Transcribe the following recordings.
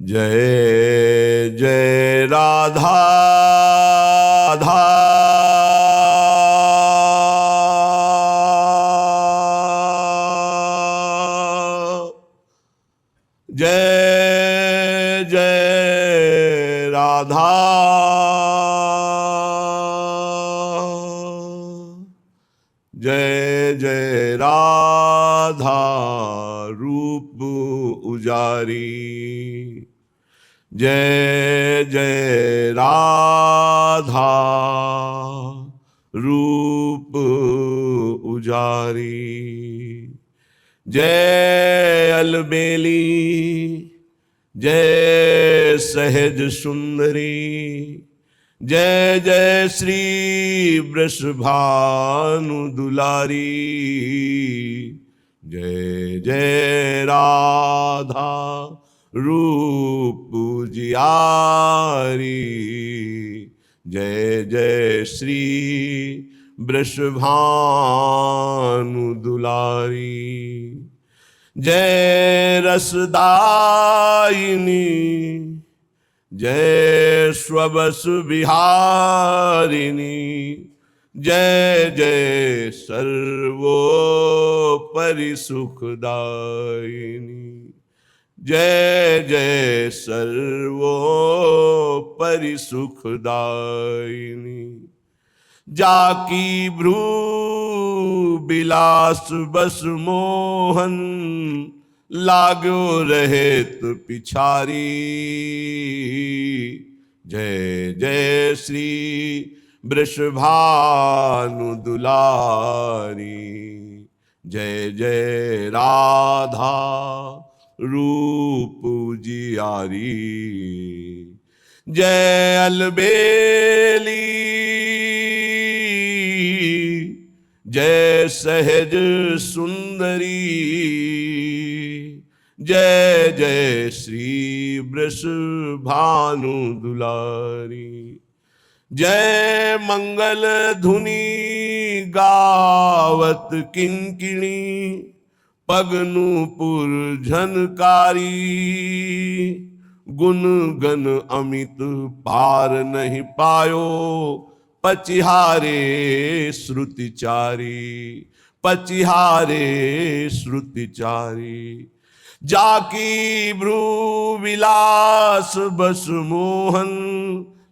जय जय राधा राधा जय जय राधा जय जय राधा रूप उजारी जय जय राधा रूप उजारी जय अलबेली जय सहज सुंदरी जय जय श्री वृषभानु दुलारी जय जय राधा रूप जियारी जय जय श्री वृषभानु दुलारी जय रसदायिनी जय स्वबस विहारिणी जय जय सर्वोपरि सुखदायिनी जय जय सर्वोपरि सुखदायिनी जाकी भ्रू बिलास बस मोहन लागो रहेत पिछारी जय जय श्री वृषभानु दुलारी जय जय राधा रूप जियारी जय अलबेली जय सहज सुंदरी जय जय श्री वृषभानु दुलारी जय मंगल धुनी गावत किंकिणी पगनुपुर झनकारी गुण गण अमित पार नहीं पायो पचिहारे श्रुतिचारी पचिहारे श्रुतिचारी जाकी भ्रू विलास बस मोहन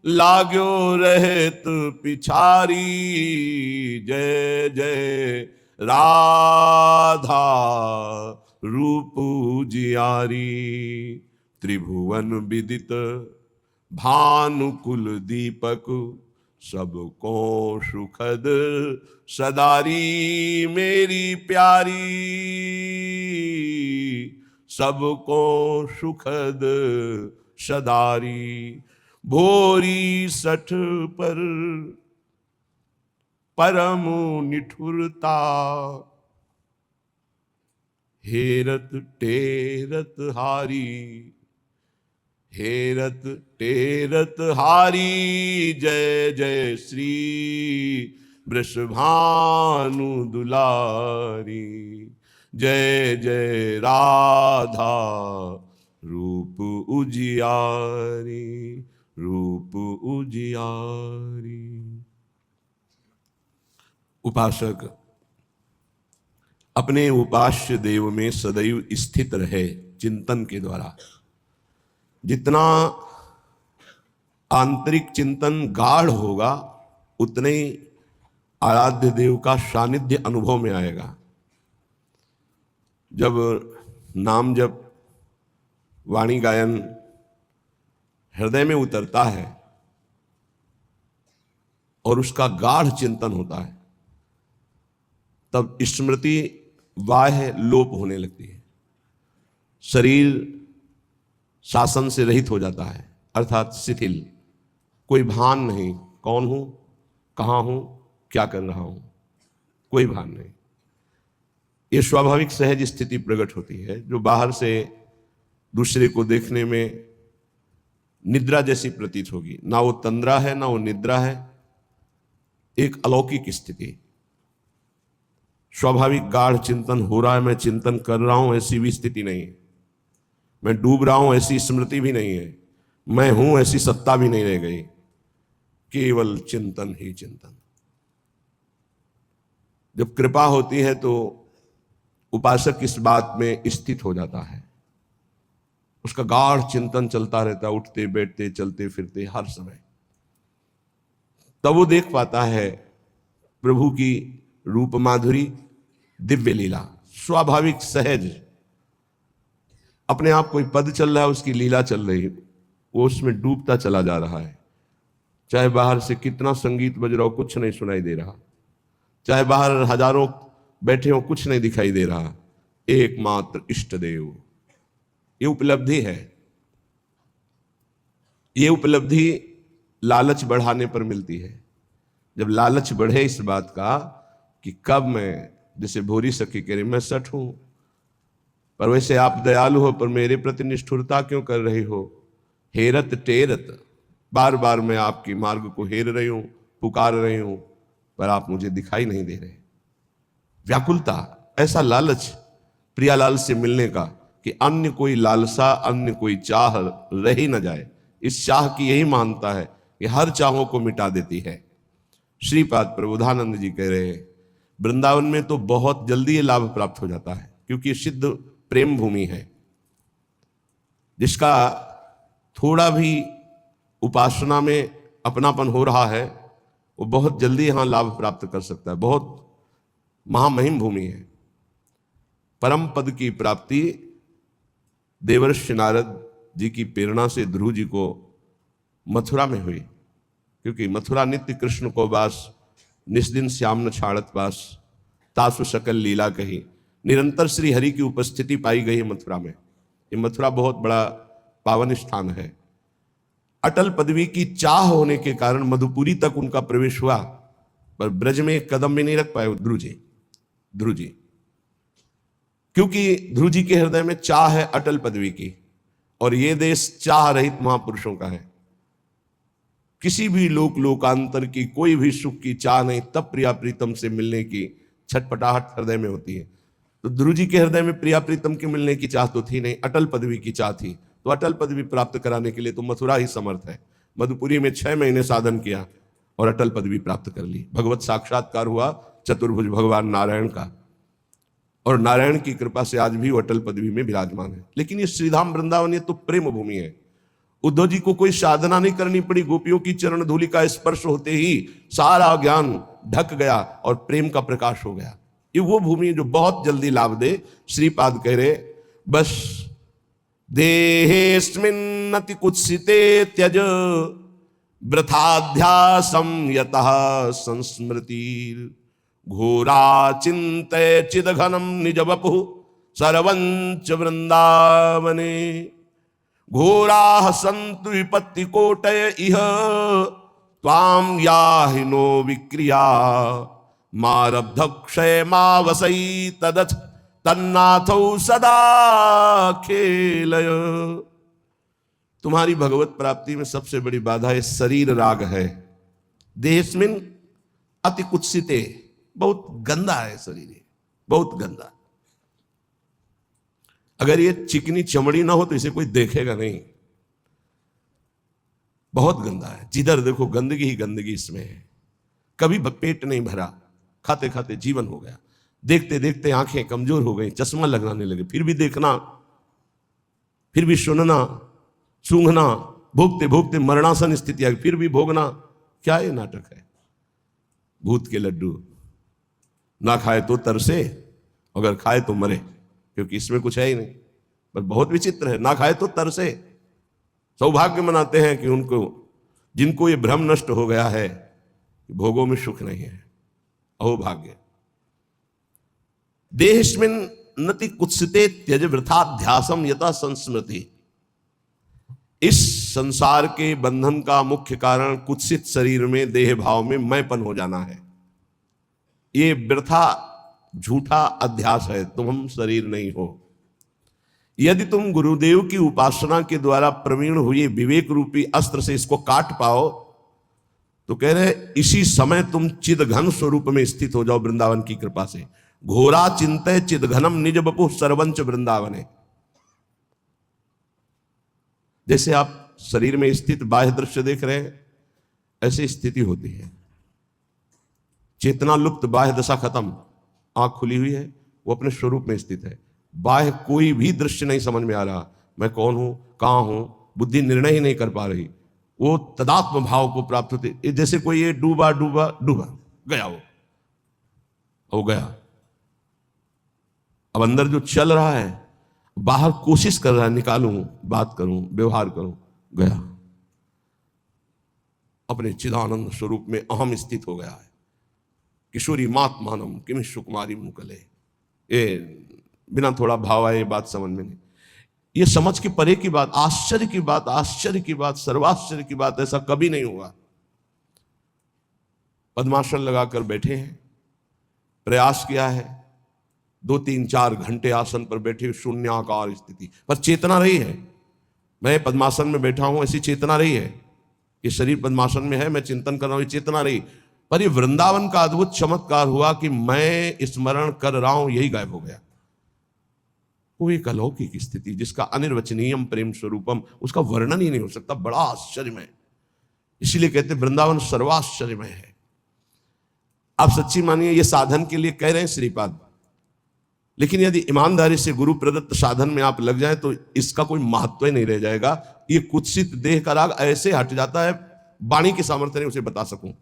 लाग्यो रहत पिछारी जय जय राधा रूप जियारी त्रिभुवन विदित भानुकुल दीपक सबको सुखद सदारी मेरी प्यारी सबको सुखद सदारी भोरी सठ पर परम निठुरता हेरत टेरत हारी हेरत टेरत हारी जय जय श्री वृषभानु दुलारी जय जय राधा रूप उजियारी रूप उजियारी। उपासक अपने उपास्य देव में सदैव स्थित रहे चिंतन के द्वारा। जितना आंतरिक चिंतन गाढ़ होगा उतने ही आराध्य देव का सानिध्य अनुभव में आएगा। जब नाम जप वाणी गायन हृदय में उतरता है और उसका गाढ़ चिंतन होता है तब स्मृति बाह्य लोप होने लगती है, शरीर शासन से रहित हो जाता है अर्थात शिथिल, कोई भान नहीं कौन हूं कहां हूं क्या कर रहा हूं, कोई भान नहीं। ये स्वाभाविक सहज स्थिति प्रकट होती है जो बाहर से दूसरे को देखने में निद्रा जैसी प्रतीत होगी। ना वो तंद्रा है ना वो निद्रा है, एक अलौकिक स्थिति। स्वाभाविक गाढ़ चिंतन हो रहा है, मैं चिंतन कर रहा हूं, ऐसी भी स्थिति नहीं है। मैं डूब रहा हूं ऐसी स्मृति भी नहीं है, मैं हूं ऐसी सत्ता भी नहीं रह गई, केवल चिंतन ही चिंतन। जब कृपा होती है तो उपासक इस बात में स्थित हो जाता है, उसका गाढ़ चिंतन चलता रहता है, उठते बैठते चलते फिरते हर समय। तब वो देख पाता है प्रभु की रूप माधुरी, दिव्य लीला, स्वाभाविक सहज। अपने आप कोई पद चल रहा है, उसकी लीला चल रही है, वो उसमें डूबता चला जा रहा है। चाहे बाहर से कितना संगीत बज रहा हो, कुछ नहीं सुनाई दे रहा, चाहे बाहर हजारों बैठे हो, कुछ नहीं दिखाई दे रहा, एकमात्र इष्ट देव। ये उपलब्धि है। ये उपलब्धि लालच बढ़ाने पर मिलती है। जब लालच बढ़े इस बात का कि कब मैं, जैसे भोरी सखी कह रही, मैं सठ हूं, पर वैसे आप दयालु हो, पर मेरे प्रति निष्ठुरता क्यों कर रही हो? हेरत टेरत, बार बार मैं आपकी मार्ग को हेर रही हूं, पुकार रही हूं, पर आप मुझे दिखाई नहीं दे रहे। व्याकुलता, ऐसा लालच प्रियालाल से मिलने का कि अन्य कोई लालसा, अन्य कोई चाह रह ही न जाए। इस चाह की यही मानता है कि हर चाहों को मिटा देती है। श्रीपाद प्रबोधानंद जी कह रहे हैं, वृंदावन में तो बहुत जल्दी ये लाभ प्राप्त हो जाता है, क्योंकि ये सिद्ध प्रेम भूमि है। जिसका थोड़ा भी उपासना में अपनापन हो रहा है, वो बहुत जल्दी यहां लाभ प्राप्त कर सकता है। बहुत महामहिम भूमि है। परम पद की प्राप्ति देवर्षि नारद जी की प्रेरणा से ध्रुव जी को मथुरा में हुई, क्योंकि मथुरा नित्य कृष्ण को वास, निस्दिन श्याम न छाड़त पास, तासु सकल लीला कही। निरंतर श्री हरि की उपस्थिति पाई गई है मथुरा में। ये मथुरा बहुत बड़ा पावन स्थान है। अटल पदवी की चाह होने के कारण मधुपुरी तक उनका प्रवेश हुआ, पर ब्रज में एक कदम भी नहीं रख पाए ध्रुव जी, क्योंकि ध्रुव जी के हृदय में चाह है अटल पदवी की, और यह देश चाह रहित महापुरुषों का है। किसी भी लोकांतर की कोई भी सुख की चाह नहीं, तब प्रिया प्रीतम से मिलने की छटपटाहट हृदय में होती है। तो ध्रुव जी के हृदय में प्रिया प्रीतम के मिलने की चाह तो थी नहीं, अटल पदवी की चाह थी। तो अटल पदवी प्राप्त कराने के लिए तो मथुरा ही समर्थ है। मधुपुरी में 6 महीने साधन किया और अटल पदवी प्राप्त कर ली। भगवत साक्षात्कार हुआ चतुर्भुज भगवान नारायण का, और नारायण की कृपा से आज भी वो अटल पदवी में विराजमान है। लेकिन ये श्रीधाम वृंदावन, ये तो प्रेम भूमि है। उद्धव जी को कोई साधना नहीं करनी पड़ी, गोपियों की चरण धूलि का स्पर्श होते ही सारा ज्ञान ढक गया और प्रेम का प्रकाश हो गया। ये वो भूमि है जो बहुत जल्दी लाभ दे। श्रीपाद कह रहे, बस देहेस्मिन्नति कुत्सिते त्यज वृथाध्यासं यतः संस्मृति घोरा चिंतय चिदघनम निज वपु सर्वंच वृंदावने घोरा सन्तु विपत्ति कोटय इह त्वां याहि नो विक्रिया मारब्धक्षय मावसई तदथ तन्नाथौ सदा खेलय। तुम्हारी भगवत प्राप्ति में सबसे बड़ी बाधा है शरीर राग है। देहस्मिन अति कुत्सिते, बहुत गंदा है शरीर, बहुत गंदा। अगर ये चिकनी चमड़ी ना हो तो इसे कोई देखेगा नहीं, बहुत गंदा है। जिधर देखो गंदगी ही गंदगी इसमें है। कभी पेट नहीं भरा, खाते खाते जीवन हो गया, देखते देखते आंखें कमजोर हो गई, चश्मा लगाने लगे, फिर भी देखना, फिर भी सुनना, सूंघना, भोगते भोगते मरणासन स्थिति आ गई, फिर भी भोगना। क्या ये नाटक है? भूत के लड्डू, ना खाए तो तरसे, अगर खाए तो मरे, क्योंकि इसमें कुछ है ही नहीं। पर बहुत विचित्र है, ना खाए तो तरसे। सौभाग्य मनाते हैं कि उनको, जिनको ये भ्रम नष्ट हो गया है कि भोगों में सुख नहीं है, अहोभाग्य। देहस्मिन् नति कुत्सिते त्यज वृथाध्यासम यथा संस्मृति। इस संसार के बंधन का मुख्य कारण कुत्सित शरीर में, देह भाव में मैंपन हो जाना है। ये वृथा झूठा अध्यास है, तुम हम शरीर नहीं हो। यदि तुम गुरुदेव की उपासना के द्वारा प्रवीण हुए विवेक रूपी अस्त्र से इसको काट पाओ तो कह रहे इसी समय तुम चिदघन स्वरूप में स्थित हो जाओ वृंदावन की कृपा से। घोरा चिंतय चिदघनम निज बपु सर्वंच वृंदावने। जैसे आप शरीर में स्थित बाह्य दृश्य देख रहे हैं, ऐसी स्थिति होती है। चेतना लुप्त, बाह्य दशा खत्म, आंख खुली हुई है, वो अपने स्वरूप में स्थित है। बाह्य कोई भी दृश्य नहीं समझ में आ रहा, मैं कौन हूं, कहां हूं, बुद्धि निर्णय ही नहीं कर पा रही। वो तदात्म भाव को प्राप्त होते, जैसे कोई ये डूबा डूबा डूबा गया, वो गया। अब अंदर जो चल रहा है, बाहर कोशिश कर रहा है, निकालूं, बात करूं, व्यवहार करूं, गया। अपने चिदानंद स्वरूप में अहम स्थित हो गया है। किशोरी मात मानम किम सुकुमारी मुकले, ये बिना थोड़ा भाव आए बात समझ में नहीं। ये समझ के परे की बात, आश्चर्य की बात, आश्चर्य की बात, सर्वाश्चर्य की बात, ऐसा कभी नहीं होगा। पद्मासन लगाकर बैठे हैं, प्रयास किया है, 2-3-4 घंटे आसन पर बैठे, शून्याकार स्थिति पर चेतना रही है। मैं पद्मासन में बैठा हूं, ऐसी चेतना रही है। ये शरीर पद्मासन में है, मैं चिंतन कर रहा हूं, ये चेतना रही। पर ये वृंदावन का अद्भुत चमत्कार हुआ कि मैं स्मरण कर रहा हूं, यही गायब हो गया। वो एक अलौकिक स्थिति जिसका अनिर्वचनीयम प्रेम स्वरूपम, उसका वर्णन ही नहीं हो सकता, बड़ा आश्चर्यमय। इसीलिए कहते वृंदावन सर्वाश्चर्यमय है। आप सच्ची मानिए, ये साधन के लिए कह रहे हैं श्रीपाद, लेकिन यदि ईमानदारी से गुरु प्रदत्त साधन में आप लग जाए तो इसका कोई महत्व ही नहीं रह जाएगा। ये कुत्सित देह का राग ऐसे हट जाता है, वाणी के सामर्थ्य नहीं उसे बता सकूं।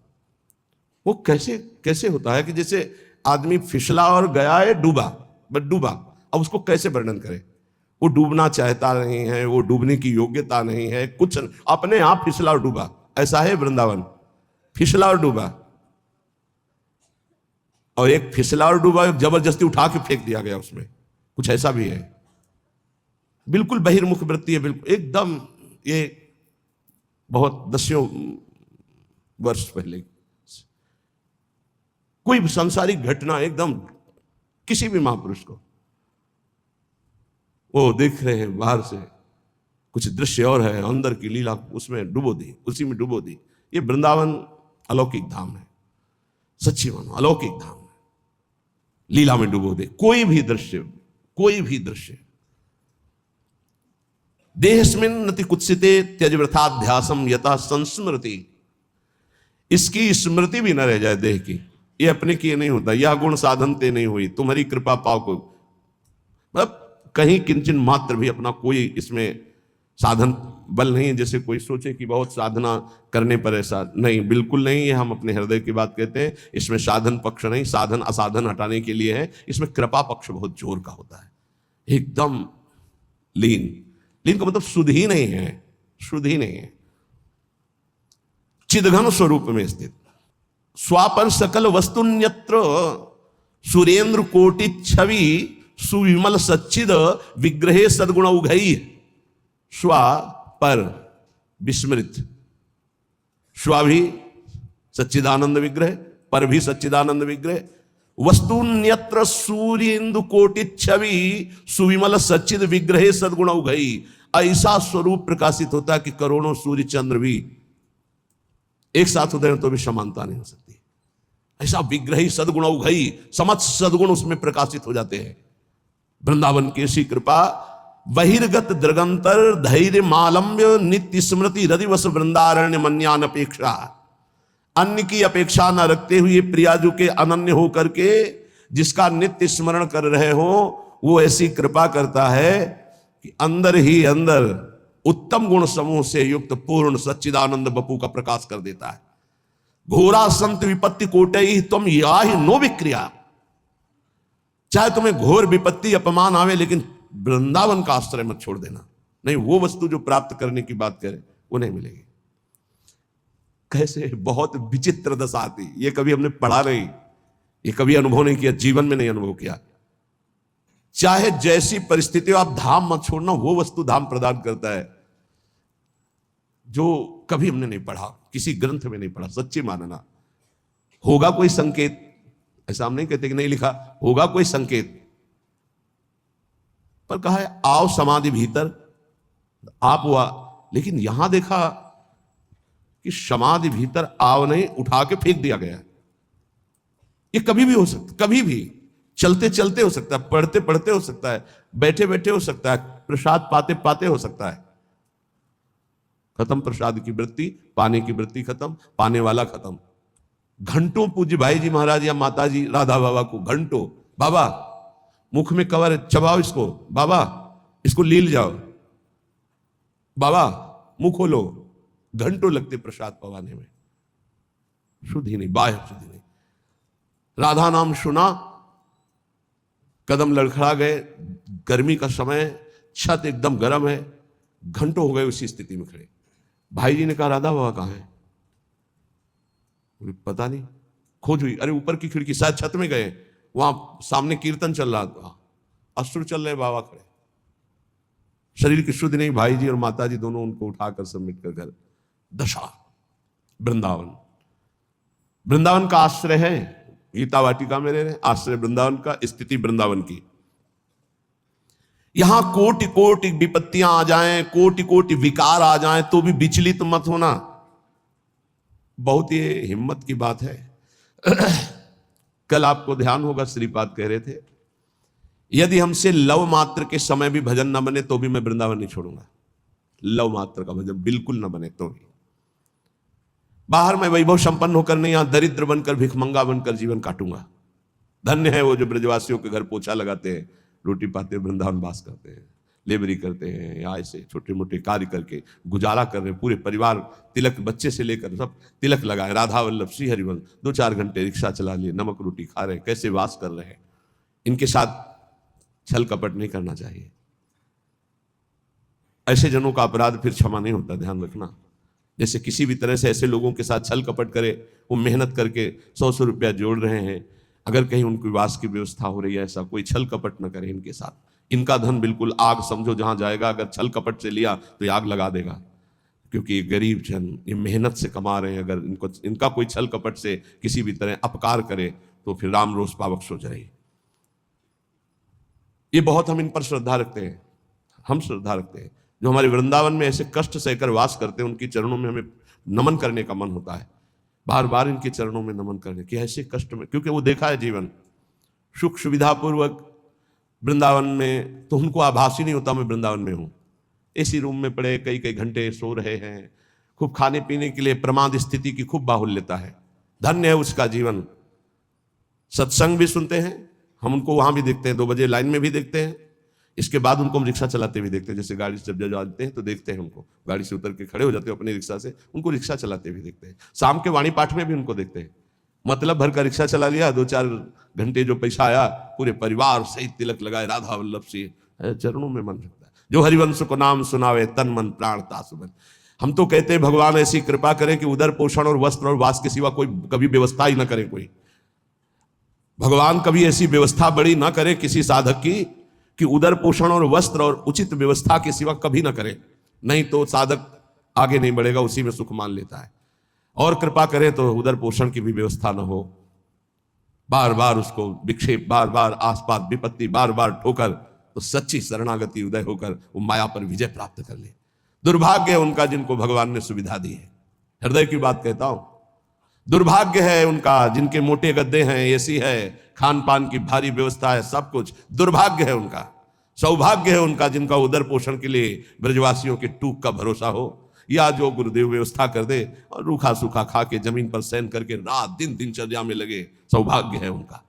वो कैसे कैसे होता है कि जैसे आदमी फिसला और गया है, डूबा, बस डूबा। अब उसको कैसे वर्णन करें? वो डूबना चाहता नहीं है, वो डूबने की योग्यता नहीं है, कुछ अपने आप फिसला और डूबा। ऐसा है वृंदावन, फिसला और डूबा। और एक फिसला और डूबा, जबरदस्ती उठा के फेंक दिया गया उसमें, कुछ ऐसा भी है। बिल्कुल बहिर्मुख वृत्ति है, बिल्कुल एकदम। ये बहुत दसियों वर्ष पहले कोई सांसारिक घटना, एकदम किसी भी महापुरुष को वो देख रहे हैं बाहर से, कुछ दृश्य और है, अंदर की लीला उसमें डुबो दी, उसी में डुबो दी। ये वृंदावन अलौकिक धाम है, सच्ची मानो अलौकिक धाम है। लीला में डुबो दे, कोई भी दृश्य, कोई भी दृश्य। देहस्मिन् नति कुत्सिते त्यज वृथाध्यासम यथा संस्मृति, इसकी स्मृति भी न रह जाए देह की। ये अपने किए नहीं होता, यह गुण साधनते नहीं हुई, तुम्हारी कृपा पाव को, मतलब कहीं किंचन मात्र भी अपना कोई इसमें साधन बल नहीं है। जैसे कोई सोचे कि बहुत साधना करने पर ऐसा नहीं, बिल्कुल नहीं। ये हम अपने हृदय की बात कहते हैं। इसमें साधन पक्ष नहीं, साधन असाधन हटाने के लिए है। इसमें कृपा पक्ष बहुत जोर का होता है, एकदम लीन। लीन का मतलब शुद्ध ही नहीं है, शुद्ध ही नहीं है, चिदघन स्वरूप में स्थित। स्वापर सकल वस्तुन्यत्र सुरेंद्र कोटि छवि सुविमल सच्चिद विग्रहे सद्गुण उघई। स्वा पर विस्मृत, स्वा भी सच्चिदानंद विग्रह, पर भी सच्चिदानंद विग्रह। वस्तुन्यत्र सूर्येन्दु कोटि छवि सुविमल सच्चिद विग्रहे सद्गुण उघई। ऐसा स्वरूप प्रकाशित होता है कि करोड़ों सूर्य चंद्र भी एक साथ होते हैं तो भी समानता नहीं हो सकती। ऐसा विग्रही सद्गुण उघई, समस्त सद्गुण उसमें प्रकाशित हो जाते हैं। वृंदावन की ऐसी कृपा। बहिर्गत दृगंतर धैर्य मालम्य नित्य स्मृति रदिवस वृंदारण्य मन्यान अपेक्षा। अन्य की अपेक्षा न रखते हुए प्रियाजू के अनन्य हो करके जिसका नित्य स्मरण कर रहे हो, वो ऐसी कृपा करता है कि अंदर ही अंदर उत्तम गुण समूह से युक्त पूर्ण सच्चिदानंद बपू का प्रकाश कर देता है। घोरा संत विपत्ति कोटई तुम याहि नो विक्रिया। चाहे तुम्हें घोर विपत्ति अपमान आवे, लेकिन वृंदावन का आश्रय मत छोड़ देना। नहीं, वो वस्तु जो प्राप्त करने की बात करे वो नहीं मिलेगी। कैसे बहुत विचित्र दशा आती, ये कभी हमने पढ़ा नहीं, ये कभी अनुभव नहीं किया, जीवन में नहीं अनुभव किया। चाहे जैसी परिस्थिति हो, आप धाम मत छोड़ना, वो वस्तु धाम प्रदान करता है जो कभी हमने नहीं पढ़ा, किसी ग्रंथ में नहीं पढ़ा। सच्ची मानना, होगा कोई संकेत, ऐसा हम नहीं कहते कि नहीं लिखा, होगा कोई संकेत, पर कहा है आओ समाधि भीतर, आप हुआ। लेकिन यहां देखा कि समाधि भीतर आओ नहीं, उठा के फेंक दिया गया। ये कभी भी हो सकता, कभी भी, चलते चलते हो सकता है, पढ़ते पढ़ते हो सकता है, बैठे बैठे हो सकता है, प्रसाद पाते पाते हो सकता है। खत्म प्रसाद की वृत्ति, पाने की वृत्ति खत्म, पाने वाला खत्म। घंटों पूज्य भाई जी महाराज या माता जी राधा बाबा को घंटों, बाबा मुख में कवर चबाओ इसको, बाबा इसको लील जाओ, बाबा मुंह खोलो, घंटों लगते प्रसाद पवाने में। शुद्धि नहीं, बाह्य शुद्धि नहीं। राधा नाम सुना, कदम लड़खड़ा गए, गर्मी का समय, छत एकदम गर्म है, घंटों हो गए उसी स्थिति में खड़े। भाई जी ने कहा राधा बाबा कहाँ है? पता नहीं, खोज हुई, अरे ऊपर की खिड़की, शायद छत में गए, वहां सामने कीर्तन चल रहा था, अश्रु चल रहे, बाबा खड़े। शरीर की शुद्ध नहीं, भाई जी और माता जी दोनों उनको उठाकर सबमिट कर घर। दशा वृंदावन, वृंदावन का आश्रय है, गीता वाटिका में रहे, आश्रय वृंदावन का, स्थिति वृंदावन की। यहां कोटि कोटि विपत्तियां आ जाएं, कोटि कोटि विकार आ जाएं, तो भी विचलित मत होना। बहुत ही हिम्मत की बात है। कल आपको ध्यान होगा श्रीपाद कह रहे थे, यदि हमसे लव मात्र के समय भी भजन न बने तो भी मैं वृंदावन नहीं छोड़ूंगा। लव मात्र का भजन बिल्कुल न बने तो भी। बाहर मैं वैभव संपन्न होकर नहीं, यहां दरिद्र बनकर भिखमंगा बनकर जीवन काटूंगा। धन्य है वो जो ब्रजवासियों के घर पोछा लगाते हैं, रोटी पाते, वृंदावन वास करते हैं, लेबरी करते हैं, या ऐसे छोटे मोटे कार्य करके गुजारा कर रहे हैं। पूरे परिवार तिलक, बच्चे से लेकर सब तिलक लगाए, राधा वल्लभ श्री हरिवंश, 2-4 घंटे रिक्शा चला लिए, नमक रोटी खा रहे हैं, कैसे वास कर रहे हैं। इनके साथ छल कपट नहीं करना चाहिए। ऐसे जनों का अपराध फिर क्षमा नहीं होता, ध्यान रखना। जैसे किसी भी तरह से ऐसे लोगों के साथ छल कपट करे, वो मेहनत करके 100 रुपया जोड़ रहे हैं, अगर कहीं उनकी वास की व्यवस्था हो रही है, ऐसा कोई छल कपट न करे इनके साथ। इनका धन बिल्कुल आग समझो, जहां जाएगा अगर छल कपट से लिया तो ये आग लगा देगा, क्योंकि ये गरीब जन ये मेहनत से कमा रहे हैं। अगर इनका कोई छल कपट से किसी भी तरह अपकार करे तो फिर राम रोष पावक हो जाए। ये बहुत हम इन पर श्रद्धा रखते हैं, हम श्रद्धा रखते हैं। जो हमारे वृंदावन में ऐसे कष्ट सहकर वास करते हैं, उनके चरणों में हमें नमन करने का मन होता है, बार बार इनके चरणों में नमन करने की। ऐसे कष्ट में, क्योंकि वो देखा है जीवन सुख सुविधापूर्वक वृंदावन में, तो उनको आभास ही नहीं होता मैं वृंदावन में हूं। एसी रूम में पड़े कई कई घंटे सो रहे हैं, खूब खाने पीने के लिए प्रमाद स्थिति की खूब बाहुल्यता है। धन्य है उसका जीवन। सत्संग भी सुनते हैं, हम उनको वहां भी देखते हैं, 2 बजे लाइन में भी देखते हैं, इसके बाद उनको हम रिक्शा चलाते भी देखते हैं। जैसे गाड़ी से जब जाते हैं तो देखते हैं उनको, गाड़ी से उतर के खड़े हो जाते हैं अपनी रिक्शा से, उनको रिक्शा चलाते भी देखते हैं। शाम के वाणी पाठ में भी उनको देखते हैं, मतलब भर का रिक्शा चला लिया, 2-4 घंटे जो पैसा आया पूरे परिवार सहित तिलक लगाए, राधा वल्लभ से चरणों में मन रखता है। जो हरिवंश को नाम सुनावे, तन मन प्राण तासुबन। हम तो कहते हैं भगवान ऐसी कृपा करें कि उदर पोषण और वस्त्र और वास के सिवा कोई कभी व्यवस्था ही ना करे। कोई भगवान कभी ऐसी व्यवस्था बड़ी ना करे किसी साधक की कि उदर पोषण और वस्त्र और उचित व्यवस्था के सिवा कभी ना करे, नहीं तो साधक आगे नहीं बढ़ेगा, उसी में सुख मान लेता है। और कृपा करे तो उदर पोषण की भी व्यवस्था ना हो, बार बार उसको विक्षेप, बार बार आसपास विपत्ति, बार बार ठोकर, तो सच्ची शरणागति उदय होकर वो माया पर विजय प्राप्त कर ले। दुर्भाग्य है उनका जिनको भगवान ने सुविधा दी है। हृदय की बात कहता हूं, दुर्भाग्य है उनका जिनके मोटे गद्दे हैं, एसी है, खान पान की भारी व्यवस्था है, सब कुछ। दुर्भाग्य है उनका। सौभाग्य है उनका जिनका उदर पोषण के लिए ब्रजवासियों के टूक का भरोसा हो, या जो गुरुदेव व्यवस्था कर दे और रूखा सूखा खा के जमीन पर शयन करके रात दिन दिनचर्या में लगे। सौभाग्य है उनका।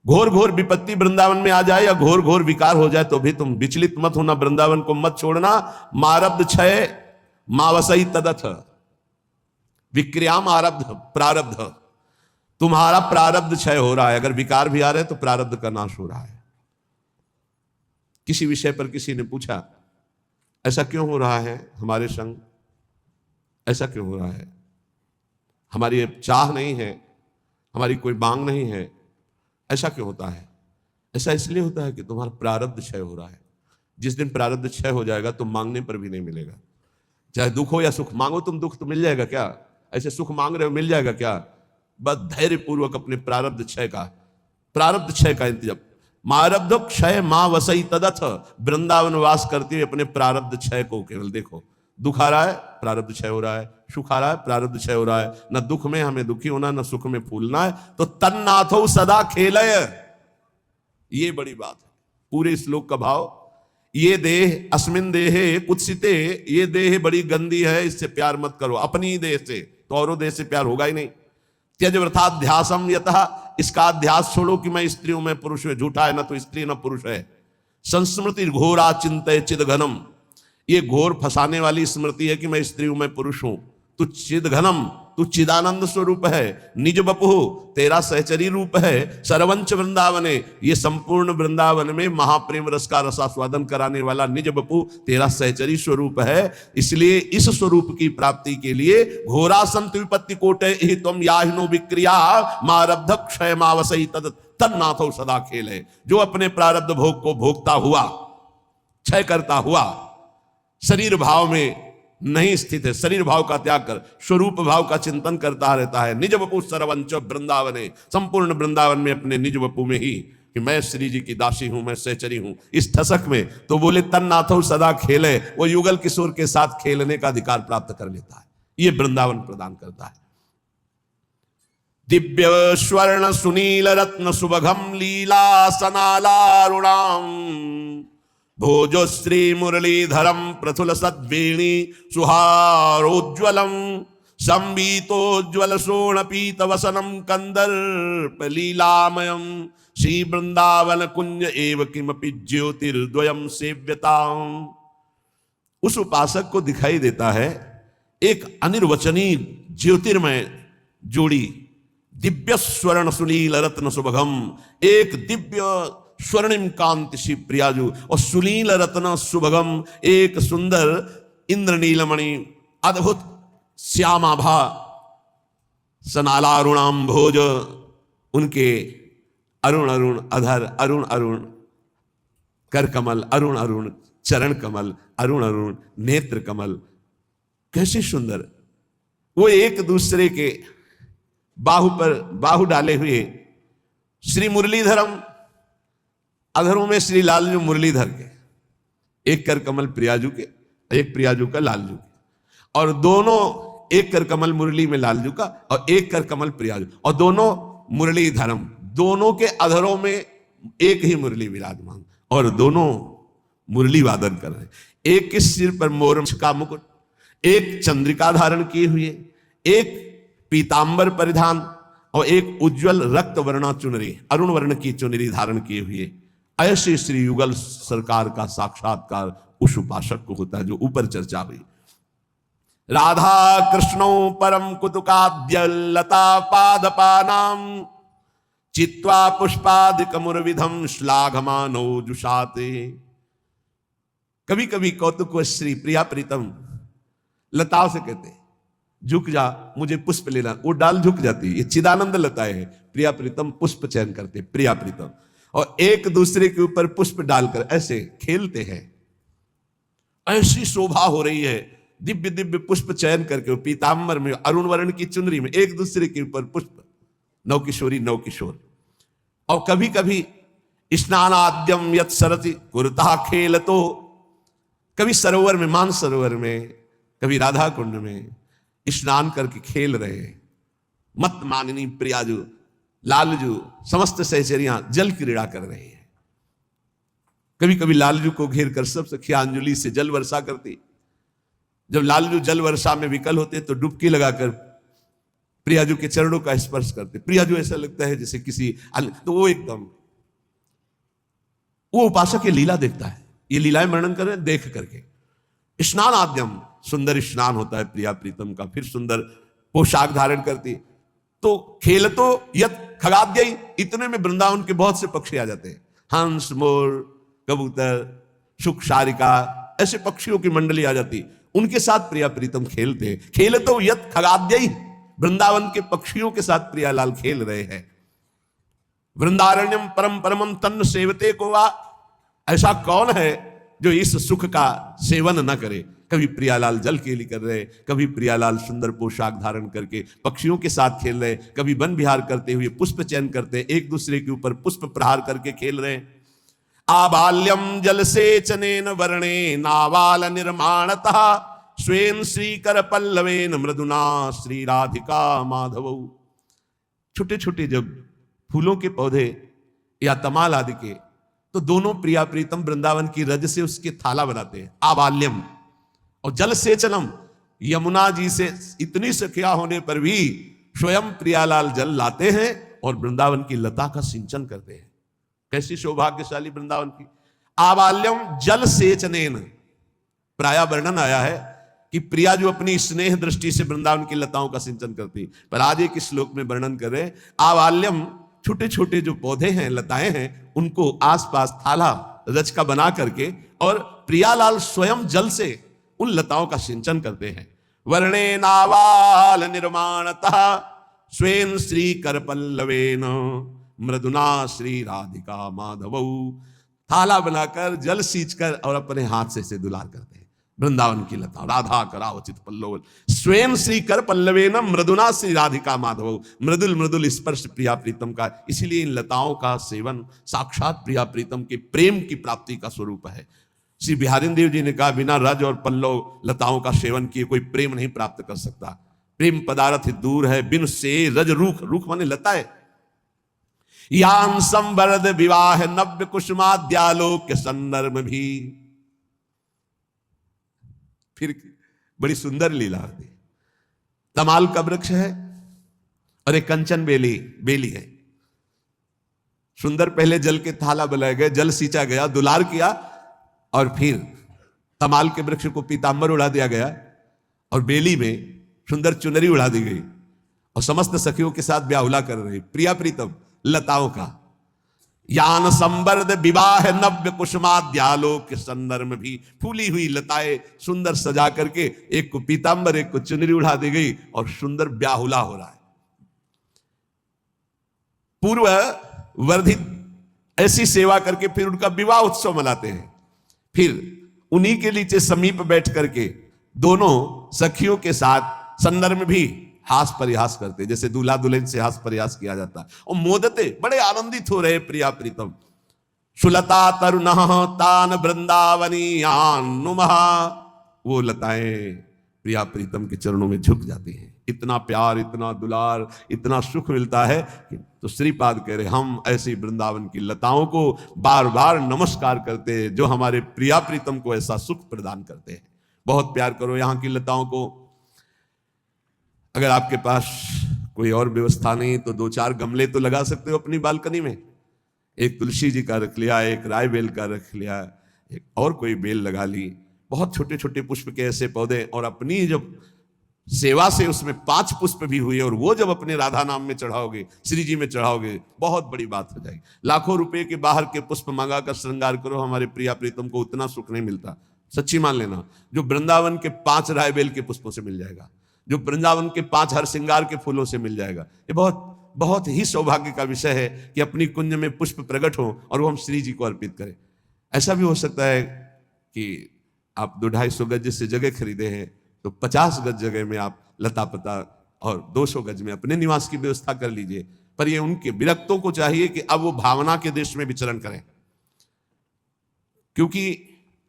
घोर घोर विपत्ति वृंदावन में आ जाए या घोर घोर विकार हो जाए तो भी तुम विचलित मत होना, वृंदावन को मत छोड़ना। मारब्ध क्षय मावसई तदथ विक्रियाम आरब्ध प्रारब्ध। तुम्हारा प्रारब्ध क्षय हो रहा है, अगर विकार भी आ रहे हैं तो प्रारब्ध का नाश हो रहा है। किसी विषय पर किसी ने पूछा ऐसा क्यों हो रहा है हमारे संग, ऐसा क्यों हो रहा है, हमारी चाह नहीं है, हमारी कोई मांग नहीं है, ऐसा क्यों होता है? ऐसा इसलिए होता है कि तुम्हारा प्रारब्ध क्षय हो रहा है। जिस दिन प्रारब्ध क्षय हो जाएगा तो मांगने पर भी नहीं मिलेगा। चाहे दुख हो या सुख, मांगो तुम दुख तो मिल जाएगा क्या? ऐसे सुख मांग रहे हो मिल जाएगा क्या? बस धैर्य पूर्वक अपने प्रारब्ध क्षय का इंतजाम। मारब्ध क्षय मां वसई तदथ। वृंदावन वास करते हुए अपने प्रारब्ध क्षय को केवल देखो। दुख आ रहा है, प्रारब्ध क्षय हो रहा है, सुख आ रहा है, प्रारब्ध क्षय हो रहा है। न दुख में हमें दुखी होना, न सुख में फूलना है। तो तन्नाथो सदा खेलय, ये बड़ी बात है। पूरे श्लोक का भाव, ये देह अस्मिन देहे कुत्सिते, ये देह बड़ी गंदी है, इससे प्यार मत करो। अपनी देह से, तो औरों देह से प्यार होगा ही नहीं। त्यज वृथाध्यासम यतः, इसका अध्यास छोड़ो कि मैं स्त्री हूं, मैं पुरुष हूं। झूठा है, न तो स्त्री न पुरुष है। संस्मृति घोरा चिंतय चिदघनम, ये घोर फंसाने वाली स्मृति है कि मैं स्त्री हूं, मैं पुरुष हूं। तू चिदघनम, तू चिदानंद स्वरूप है। निज बपु, तेरा सहचरी रूप है। सरवंच वृंदावने, ये संपूर्ण वृंदावन में महाप्रेम रस का रसास्वादन कराने वाला निज बपु तेरा सहचरी स्वरूप है। इसलिए इस स्वरूप की प्राप्ति के लिए घोरा संत विपत्ति कोटे ही तुम याहिनो विक्रिया मारब्ध क्षय मावसई तद तन्नाथो सदा खेल है। जो अपने प्रारब्ध भोग को भोगता हुआ, क्षय करता हुआ, शरीर भाव में नहीं स्थित है, शरीर भाव का त्याग कर स्वरूप भाव का चिंतन करता रहता है। निज वपु सरवंच वृंदावने, संपूर्ण वृंदावन में अपने निज वपु में ही कि मैं श्री जी की दासी हूं, मैं सहचरी हूं, इस ठसक में तो बोले तन्नाथो सदा खेले, वो युगल किशोर के साथ खेलने का अधिकार प्राप्त कर लेता है। ये वृंदावन प्रदान करता है। दिव्य स्वर्ण सुनील रत्न सुभगम लीला सनालारुणाम भोजो श्री मुरलीधरम प्रथुल सद्वेणी सुहारोज्वलम संवीतोज्वल शोणपीत वसनम कंदर्प लीलामयम श्री वृंदावन कुंज एव किमपि ज्योतिर्द्वयम सेव्यताम। उस उपासक को दिखाई देता है एक अनिर्वचनीय ज्योतिर्मय जोड़ी, दिव्य स्वर्ण सुनील रत्न सुभगम, एक दिव्य स्वर्णिम कांति शिव प्रियाजु और सुनील रत्न सुभगम, एक सुंदर इंद्रनीलमणि अद्भुत श्यामाभा सनालारुणाम भोज, उनके अरुण अरुण अधर, अरुण अरुण कर कमल, अरुण अरुण चरण कमल, अरुण अरुण नेत्र कमल, कैसे सुंदर। वो एक दूसरे के बाहु पर बाहु डाले हुए श्री मुरलीधरम, अधरों में श्री लालजू मुरलीधर के, एक कर कमल प्रियाजू के, एक प्रियाजू का लालजू के, और दोनों एक कर कमल मुरली में लालजू का और एक कर कमल प्रियाजू, और दोनों मुरलीधरम, दोनों के अधरों में एक ही मुरली विराजमान और दोनों मुरली वादन कर रहे। एक के सिर पर मोर का मुकुट, एक चंद्रिका धारण किए हुए, एक पीतांबर परिधान और एक उज्जवल रक्त वर्णा चुनरी, अरुण वर्ण की चुनरी धारण किए हुए। ऐसे श्री युगल सरकार का साक्षात्कार उस उपासक को होता है जो ऊपर चर्चा हुई। राधा कृष्णो परम कुतुकाद्य लता पादपानाम चित्वा पुष्पादिक मुरविधम श्लाघमानो जुषाते। कभी कभी कौतुक श्री प्रिया प्रीतम लताओं से कहते झुक जा, मुझे पुष्प लेना, वो डाल झुक जाती है। ये चिदानंद लताएं हैं। प्रिया प्रीतम पुष्प चयन करते, प्रिया प्रीतम, और एक दूसरे के ऊपर पुष्प डालकर ऐसे खेलते हैं। ऐसी शोभा हो रही है, दिव्य दिव्य पुष्प चयन करके पीतांबर में अरुण वर्ण की चुनरी में एक दूसरे के ऊपर पुष्प, नव किशोरी नव किशोर। और कभी कभी स्नानाद्यम यत सरति कुरता खेल, तो कभी सरोवर में, मान सरोवर में, कभी राधा कुंड में स्नान करके खेल रहे हैं। मत माननी प्रियाजू लालजू समस्त सहचरियां जल क्रीड़ा कर रहे हैं। कभी कभी लालजू को घेर कर सब सखियां अंजलि से जल वर्षा करती। जब लालजू जल वर्षा में विकल होते तो डुबकी लगाकर प्रियाजू के चरणों का स्पर्श करते। प्रियाजू ऐसा लगता है जैसे किसी, तो वो एकदम, वो उपासक ये लीला देखता है, ये लीलाएं वर्णन कर रहे हैं देख करके। स्नान आद्यम, सुंदर स्नान होता है प्रिया प्रीतम का, फिर सुंदर पोशाक धारण करती। तो खेल तो यत खगाद्य, इतने में वृंदावन के बहुत से पक्षी आ जाते हैं, हंस मोर कबूतर शुक शारिका, ऐसे पक्षियों की मंडली आ जाती, उनके साथ प्रिया प्रीतम खेलते। खेल तो यत खगाद्य, वृंदावन के पक्षियों के साथ प्रियालाल खेल रहे हैं। वृंदारण्यम परम परमम तन्न सेवते को वा, ऐसा कौन है जो इस सुख का सेवन न करे। कभी प्रियालाल जल केली कर रहे, कभी प्रियालाल सुंदर पोशाक धारण करके पक्षियों के साथ खेल रहे, कभी वन विहार करते हुए पुष्प चयन करते, एक दूसरे के ऊपर पुष्प प्रहार करके खेल रहे। आबाल्यम जल सेचनेन वर्णे नावाल निर्माणतः स्वेन श्रीकर पल्लवेन मृदुना श्री राधिका माधव। छोटे छोटे जब फूलों के पौधे या तमाल आदि के तो दोनों प्रिया प्रीतम वृंदावन की रज से उसके थाला बनाते हैं, आबाल्यम। और जल सेचनम, यमुना जी से इतनी सख्या होने पर भी स्वयं प्रियालाल जल लाते हैं और वृंदावन की लता का सिंचन करते हैं। कैसी सौभाग्यशाली वृंदावन की। आबाल्यम जल सेचनेन, प्राय वर्णन आया है कि प्रिया जो अपनी स्नेह दृष्टि से वृंदावन की लताओं का सिंचन करती, पर आज एक श्लोक में वर्णन कर रहे आबाल्यम, छोटे छोटे जो पौधे हैं, लताएं हैं, उनको आसपास थाला रज का बना करके और प्रियालाल स्वयं जल से उन लताओं का सिंचन करते हैं। वर्णे नावाल निर्माणतः स्वेन श्री कर पल्लवेन मृदुना श्री राधिका माधवौ, थाला बनाकर जल सींचकर और अपने हाथ से इसे दुलार करते हैं। वृंदावन की लता राधा करावचित पल्लव स्वयं श्री कर पल्लवेन मृदुना श्री राधिका माधवौ, मृदुल मृदुल स्पर्श प्रिया प्रीतम का। इसीलिए इन लताओं का सेवन साक्षात प्रिया प्रीतम के प्रेम की प्राप्ति का स्वरूप है। श्री बिहारी देव जी ने कहा, बिना रज और पल्लव लताओं का सेवन किए कोई प्रेम नहीं प्राप्त कर सकता। प्रेम पदार्थ दूर है बिन से रज रूख, रूख माने लता है। यान संवर्ध विवाह नव्य कुसुमाद्यालोक के संदर्भ भी। फिर बड़ी सुंदर लीला होती। तमाल का वृक्ष है और एक कंचन बेली है। सुंदर पहले जल के थाला बनाए गए, जल सींचा गया, दुलार किया, और फिर तमाल के वृक्ष को पीतांबर उड़ा दिया गया और बेली में सुंदर चुनरी उड़ा दी गई और समस्त सखियों के साथ ब्याहुला कर रही प्रिया प्रीतम लताओं का। यान संवर्ध विवाह नव्य कुसुमाद्यालोक के संदर्भ में भी फूली हुई लताएं सुंदर सजा करके एक को पीतांबर एक को चुनरी उड़ा दी गई और सुंदर ब्याहुला हो रहा है। पूर्व वर्धित ऐसी सेवा करके फिर उनका विवाह उत्सव मनाते हैं। फिर उन्हीं के नीचे समीप बैठ करके दोनों सखियों के साथ संदर्भ में भी हास परिहास करते, जैसे दूल्हा दुल्हन से हास परिहास किया जाता, और मोदते बड़े आनंदित हो रहे प्रिया प्रीतम। सुलता तरुण तान वृंदावनीयान नुमः, वो लताएं प्रिया प्रीतम के चरणों में झुक जाती हैं। इतना प्यार, इतना दुलार, इतना सुख मिलता है कि तो श्रीपाद कह रहे हम ऐसी वृंदावन की लताओं को बार बार नमस्कार करते हैं जो हमारे प्रिया प्रीतम को ऐसा सुख प्रदान करते हैं। बहुत प्यार करो यहाँ की लताओं को। अगर आपके पास कोई और व्यवस्था नहीं तो 2-4 गमले तो लगा सकते हो अपनी बालकनी में। एक तुलसी जी का रख लिया, एक राय बेल का रख लिया, एक और कोई बेल लगा ली। बहुत छोटे छोटे पुष्प के ऐसे पौधे, और अपनी जब सेवा से उसमें 5 पुष्प भी हुए और वो जब अपने राधा नाम में चढ़ाओगे, श्री जी में चढ़ाओगे, बहुत बड़ी बात हो जाएगी। लाखों रुपए के बाहर के पुष्प मंगा कर श्रृंगार करो, हमारे प्रिया प्रीतम को उतना सुख नहीं मिलता। सच्ची मान लेना, जो वृंदावन के 5 राय बेल के पुष्पों से मिल जाएगा, जो वृंदावन के 5 हर श्रृंगार के फूलों से मिल जाएगा। ये बहुत बहुत ही सौभाग्य का विषय है कि अपनी कुंज में पुष्प प्रकट हो और वो हम श्री जी को अर्पित करें। ऐसा भी हो सकता है कि आप 200-250 गज से जगह खरीदे हैं तो 50 गज जगह में आप लता पता और 200 गज में अपने निवास की व्यवस्था कर लीजिए। पर ये उनके विरक्तों को चाहिए कि अब वो भावना के देश में विचरण करें, क्योंकि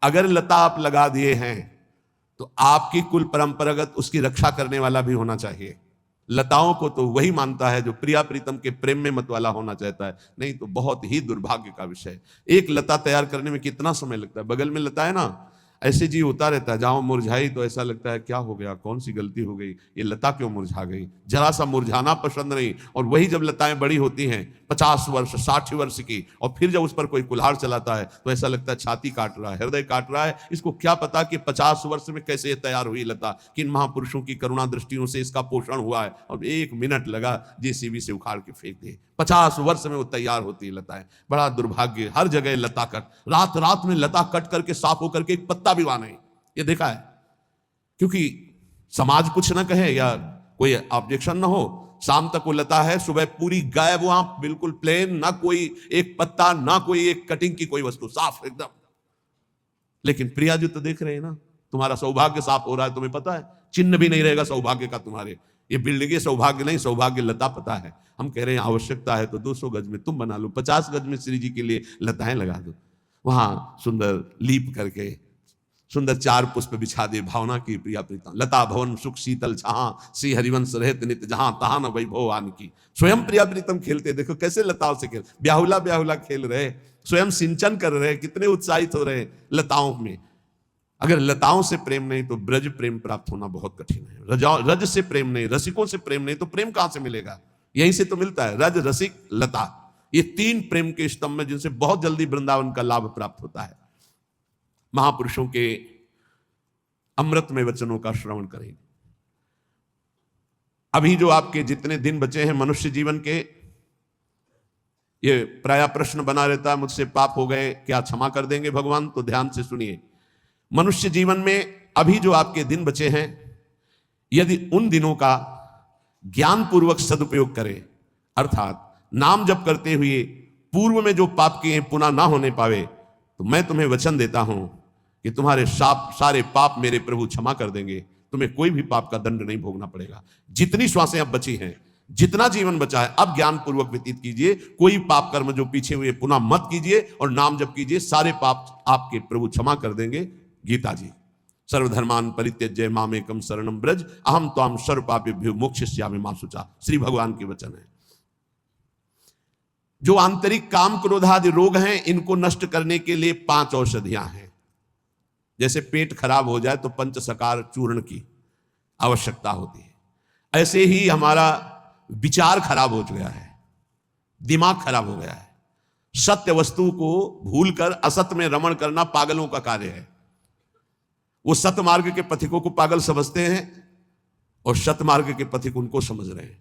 अगर लता आप लगा दिए हैं तो आपकी कुल परंपरागत उसकी रक्षा करने वाला भी होना चाहिए। लताओं को तो वही मानता है जो प्रिया प्रीतम के प्रेम में मत वाला होना चाहता है, नहीं तो बहुत ही दुर्भाग्य का विषय है। एक लता तैयार करने में कितना समय लगता है। बगल में लता है ना, ऐसे जी होता रहता है, जहां मुरझाई तो ऐसा लगता है क्या हो गया, कौन सी गलती हो गई, ये लता क्यों मुरझा गई। जरा सा मुरझाना पसंद नहीं। और वही जब लताएं बड़ी होती हैं 50 वर्ष 60 वर्ष की, और फिर जब उस पर कोई कुल्हाड़ चलाता है तो ऐसा लगता है छाती काट रहा है, हृदय काट रहा है। इसको क्या पता कि 50 वर्ष में कैसे ये तैयार हुई लता, किन महापुरुषों की करुणा दृष्टियों से इसका पोषण हुआ है, और 1 मिनट लगा जेसीबी से उखाड़ के फेंक दे। 50 वर्ष में वो तैयार होती है लताएं। बड़ा दुर्भाग्य, हर जगह लता कट, रात रात में लता कट करके साफ होकर के एक पत्ता भी नहीं, ये देखा है। क्योंकि समाज कुछ ना कहे या कोई ऑब्जेक्शन ना हो, शाम तक वो लता है, सुबह पूरी गायब, वहां बिल्कुल प्लेन, ना कोई एक पत्ता, ना कोई एक कटिंग की कोई वस्तु, साफ एकदम। लेकिन प्रिया जी तो देख रहे हैं ना, तुम्हारा सौभाग्य साफ हो रहा है, तुम्हें पता है, चिन्ह भी नहीं रहेगा सौभाग्य का तुम्हारे। ये बिल्डिंग सौभाग्य नहीं, सौभाग्य लता पता है। हम कह रहे हैं आवश्यकता है तो 200 गज में तुम बना लो, 50 गज में श्री जी के लिए लताएं लगा दो, वहां सुंदर लीप करके सुंदर चार पुष्प बिछा दे भावना की प्रिया प्रीतम, लता भवन सुख शीतल छहा, श्री हरिवंश रहत नित जहां, तहां न वैभव आन की। स्वयं प्रिया प्रीतम खेलते, देखो कैसे लताओं से खेल, ब्याहुला ब्याहुला खेल रहे, स्वयं सिंचन कर रहे, कितने उत्साहित हो रहे लताओं में। अगर लताओं से प्रेम नहीं तो ब्रज प्रेम प्राप्त होना बहुत कठिन है। रज से प्रेम नहीं, रसिकों से प्रेम नहीं तो प्रेम कहां से मिलेगा? यहीं से तो मिलता है, रज रसिक लता, ये तीन प्रेम के स्तंभ में जिनसे बहुत जल्दी वृंदावन का लाभ प्राप्त होता है। महापुरुषों के अमृतमय वचनों का श्रवण करेंगे। अभी जो आपके जितने दिन बचे हैं मनुष्य जीवन के, ये प्राय प्रश्न बना रहता है, मुझसे पाप हो गए क्या क्षमा कर देंगे भगवान? तो ध्यान से सुनिए, मनुष्य जीवन में अभी जो आपके दिन बचे हैं, यदि उन दिनों का ज्ञान पूर्वक सदुपयोग करें, अर्थात नाम जप करते हुए पूर्व में जो पाप किए पुनः ना होने पावे, तो मैं तुम्हें वचन देता हूं कि तुम्हारे सारे पाप मेरे प्रभु क्षमा कर देंगे, तुम्हें कोई भी पाप का दंड नहीं भोगना पड़ेगा। जितनी श्वासें अब बची हैं, जितना जीवन बचा है, अब ज्ञान पूर्वक व्यतीत कीजिए, कोई पाप कर्म जो पीछे हुए पुनः मत कीजिए और नाम जप कीजिए, सारे पाप आपके प्रभु क्षमा कर देंगे। गीता जी, सर्वधर्मान परित्यज्य मामेकम शरणम ब्रज अहम त्वाम सर्व पापेभ्यो मोक्षयिष्यामि मा शुचा। श्री भगवान के वचन है। जो आंतरिक काम क्रोध आदि रोग हैं, इनको नष्ट करने के लिए 5 औषधियां हैं। जैसे पेट खराब हो जाए तो पंचसकार चूर्ण की आवश्यकता होती है, ऐसे ही हमारा विचार खराब हो गया है, दिमाग खराब हो गया है। सत्य वस्तु को भूलकर असत्य में रमण करना पागलों का कार्य है। वो सत्य मार्ग के पथिकों को पागल समझते हैं और सत्य मार्ग के पथिक उनको समझ रहे हैं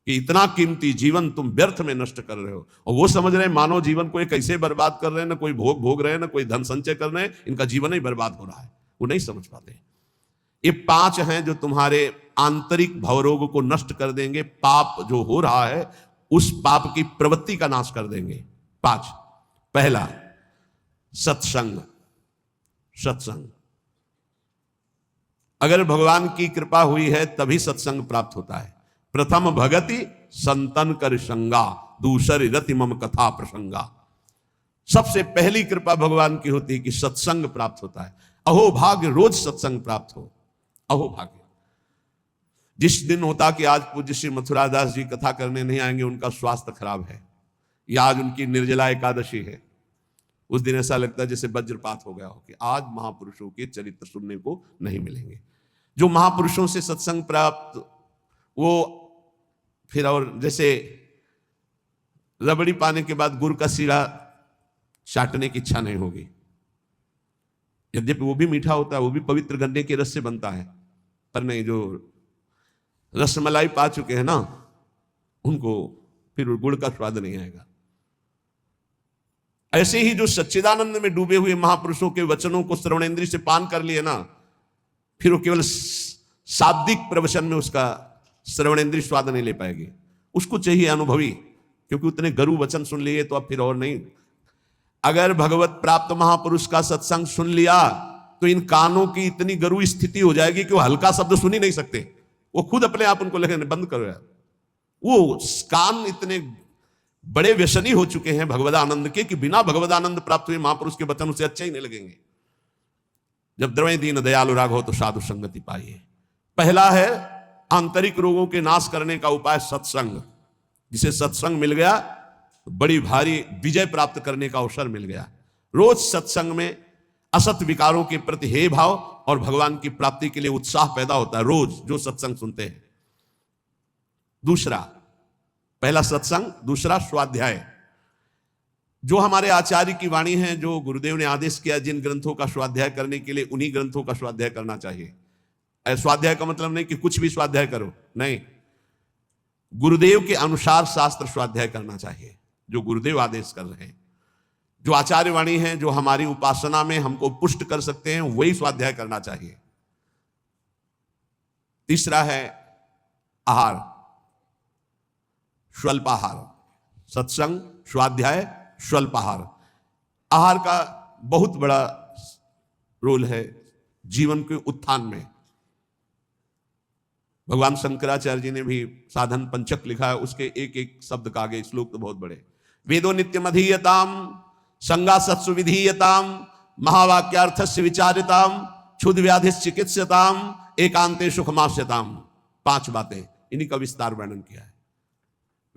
कि इतना कीमती जीवन तुम व्यर्थ में नष्ट कर रहे हो, और वो समझ रहे हैं मानव जीवन को ये कैसे बर्बाद कर रहे हैं, ना कोई भोग भोग रहे हैं, ना कोई धन संचय कर रहे हैं, इनका जीवन ही बर्बाद हो रहा है। वो नहीं समझ पाते। ये 5 हैं जो तुम्हारे आंतरिक भवरोग को नष्ट कर देंगे, पाप जो हो रहा है उस पाप की प्रवृत्ति का नाश कर देंगे। 5, पहला सत्संग। सत्संग, अगर भगवान की कृपा हुई है तभी सत्संग प्राप्त होता है। प्रथम भगति संतन कर संगा, दूसरी रति मम कथा प्रसंगा। सबसे पहली कृपा भगवान की होती है कि सत्संग प्राप्त होता है। अहो भाग्य रोज सत्संग प्राप्त हो, अहो भाग्य। जिस दिन होता कि आज पूज्य श्री मथुरादास जी कथा करने नहीं आएंगे, उनका स्वास्थ्य खराब है, या आज उनकी निर्जला एकादशी है, उस दिन ऐसा लगता है जैसे वज्रपात हो गया हो कि आज महापुरुषों के चरित्र सुनने को नहीं मिलेंगे। जो महापुरुषों से सत्संग प्राप्त, वो फिर और जैसे रबड़ी पाने के बाद गुड़ का सीरा चाटने की इच्छा नहीं होगी। यद्यपि वो भी मीठा होता है, वो भी पवित्र गन्ने के रस से बनता है, पर नहीं, जो रसमलाई पा चुके हैं ना, उनको फिर गुड़ का स्वाद नहीं आएगा। ऐसे ही जो सच्चिदानंद में डूबे हुए महापुरुषों के वचनों को श्रवणेंद्रिय से पान कर लिए ना, फिर वो केवल शाब्दिक प्रवचन में उसका श्रवणेंद्रिय स्वाद नहीं ले पाएगी। उसको चाहिए अनुभवी, क्योंकि उतने गरु वचन सुन लिए तो अब फिर और नहीं। अगर भगवत प्राप्त महापुरुष का सत्संग सुन लिया तो इन कानों की इतनी गरु स्थिति हो जाएगी कि वो हल्का शब्द सुन ही नहीं सकते, वो खुद अपने आप उनको लगने बंद करो यार। वो कान इतने बड़े व्यसनी हो चुके हैं भगवदानंद के कि बिना भगवदानंद प्राप्त हुए महापुरुष के वचन उसे अच्छे ही नहीं लगेंगे। जब द्रवय दीन दयालु राग हो तो साधु संगति पाइए। पहला है आंतरिक रोगों के नाश करने का उपाय सत्संग। जिसे सत्संग मिल गया तो बड़ी भारी विजय प्राप्त करने का अवसर मिल गया। रोज सत्संग में असत विकारों के प्रति हे भाव और भगवान की प्राप्ति के लिए उत्साह पैदा होता है, रोज जो सत्संग सुनते हैं। दूसरा, पहला सत्संग, दूसरा स्वाध्याय। जो हमारे आचार्य की वाणी है, जो गुरुदेव ने आदेश किया जिन ग्रंथों का स्वाध्याय करने के लिए, उन्हीं ग्रंथों का स्वाध्याय करना चाहिए। स्वाध्याय का मतलब नहीं कि कुछ भी स्वाध्याय करो, नहीं, गुरुदेव के अनुसार शास्त्र स्वाध्याय करना चाहिए, जो गुरुदेव आदेश कर रहे हैं। जो आचार्य वाणी है, जो हमारी उपासना में हमको पुष्ट कर सकते हैं, वही स्वाध्याय करना चाहिए। तीसरा है आहार, स्वल्पाहार। सत्संग, स्वाध्याय, स्वल्पाहार। आहार का बहुत बड़ा रोल है जीवन के उत्थान में। भगवान शंकराचार्य जी ने भी साधन पंचक लिखा है, उसके एक एक शब्द का आगे श्लोक तो बहुत बड़े। वेदो नित्यम अधीयताम, संगा सत्सु विधीयताम, महावाक्यार्थस्य विचारिताम, क्षुध व्याधि चिकित्स्यताम एकांते सुखमास्यताम। 5 बातें, इन्हीं का विस्तार वर्णन किया है।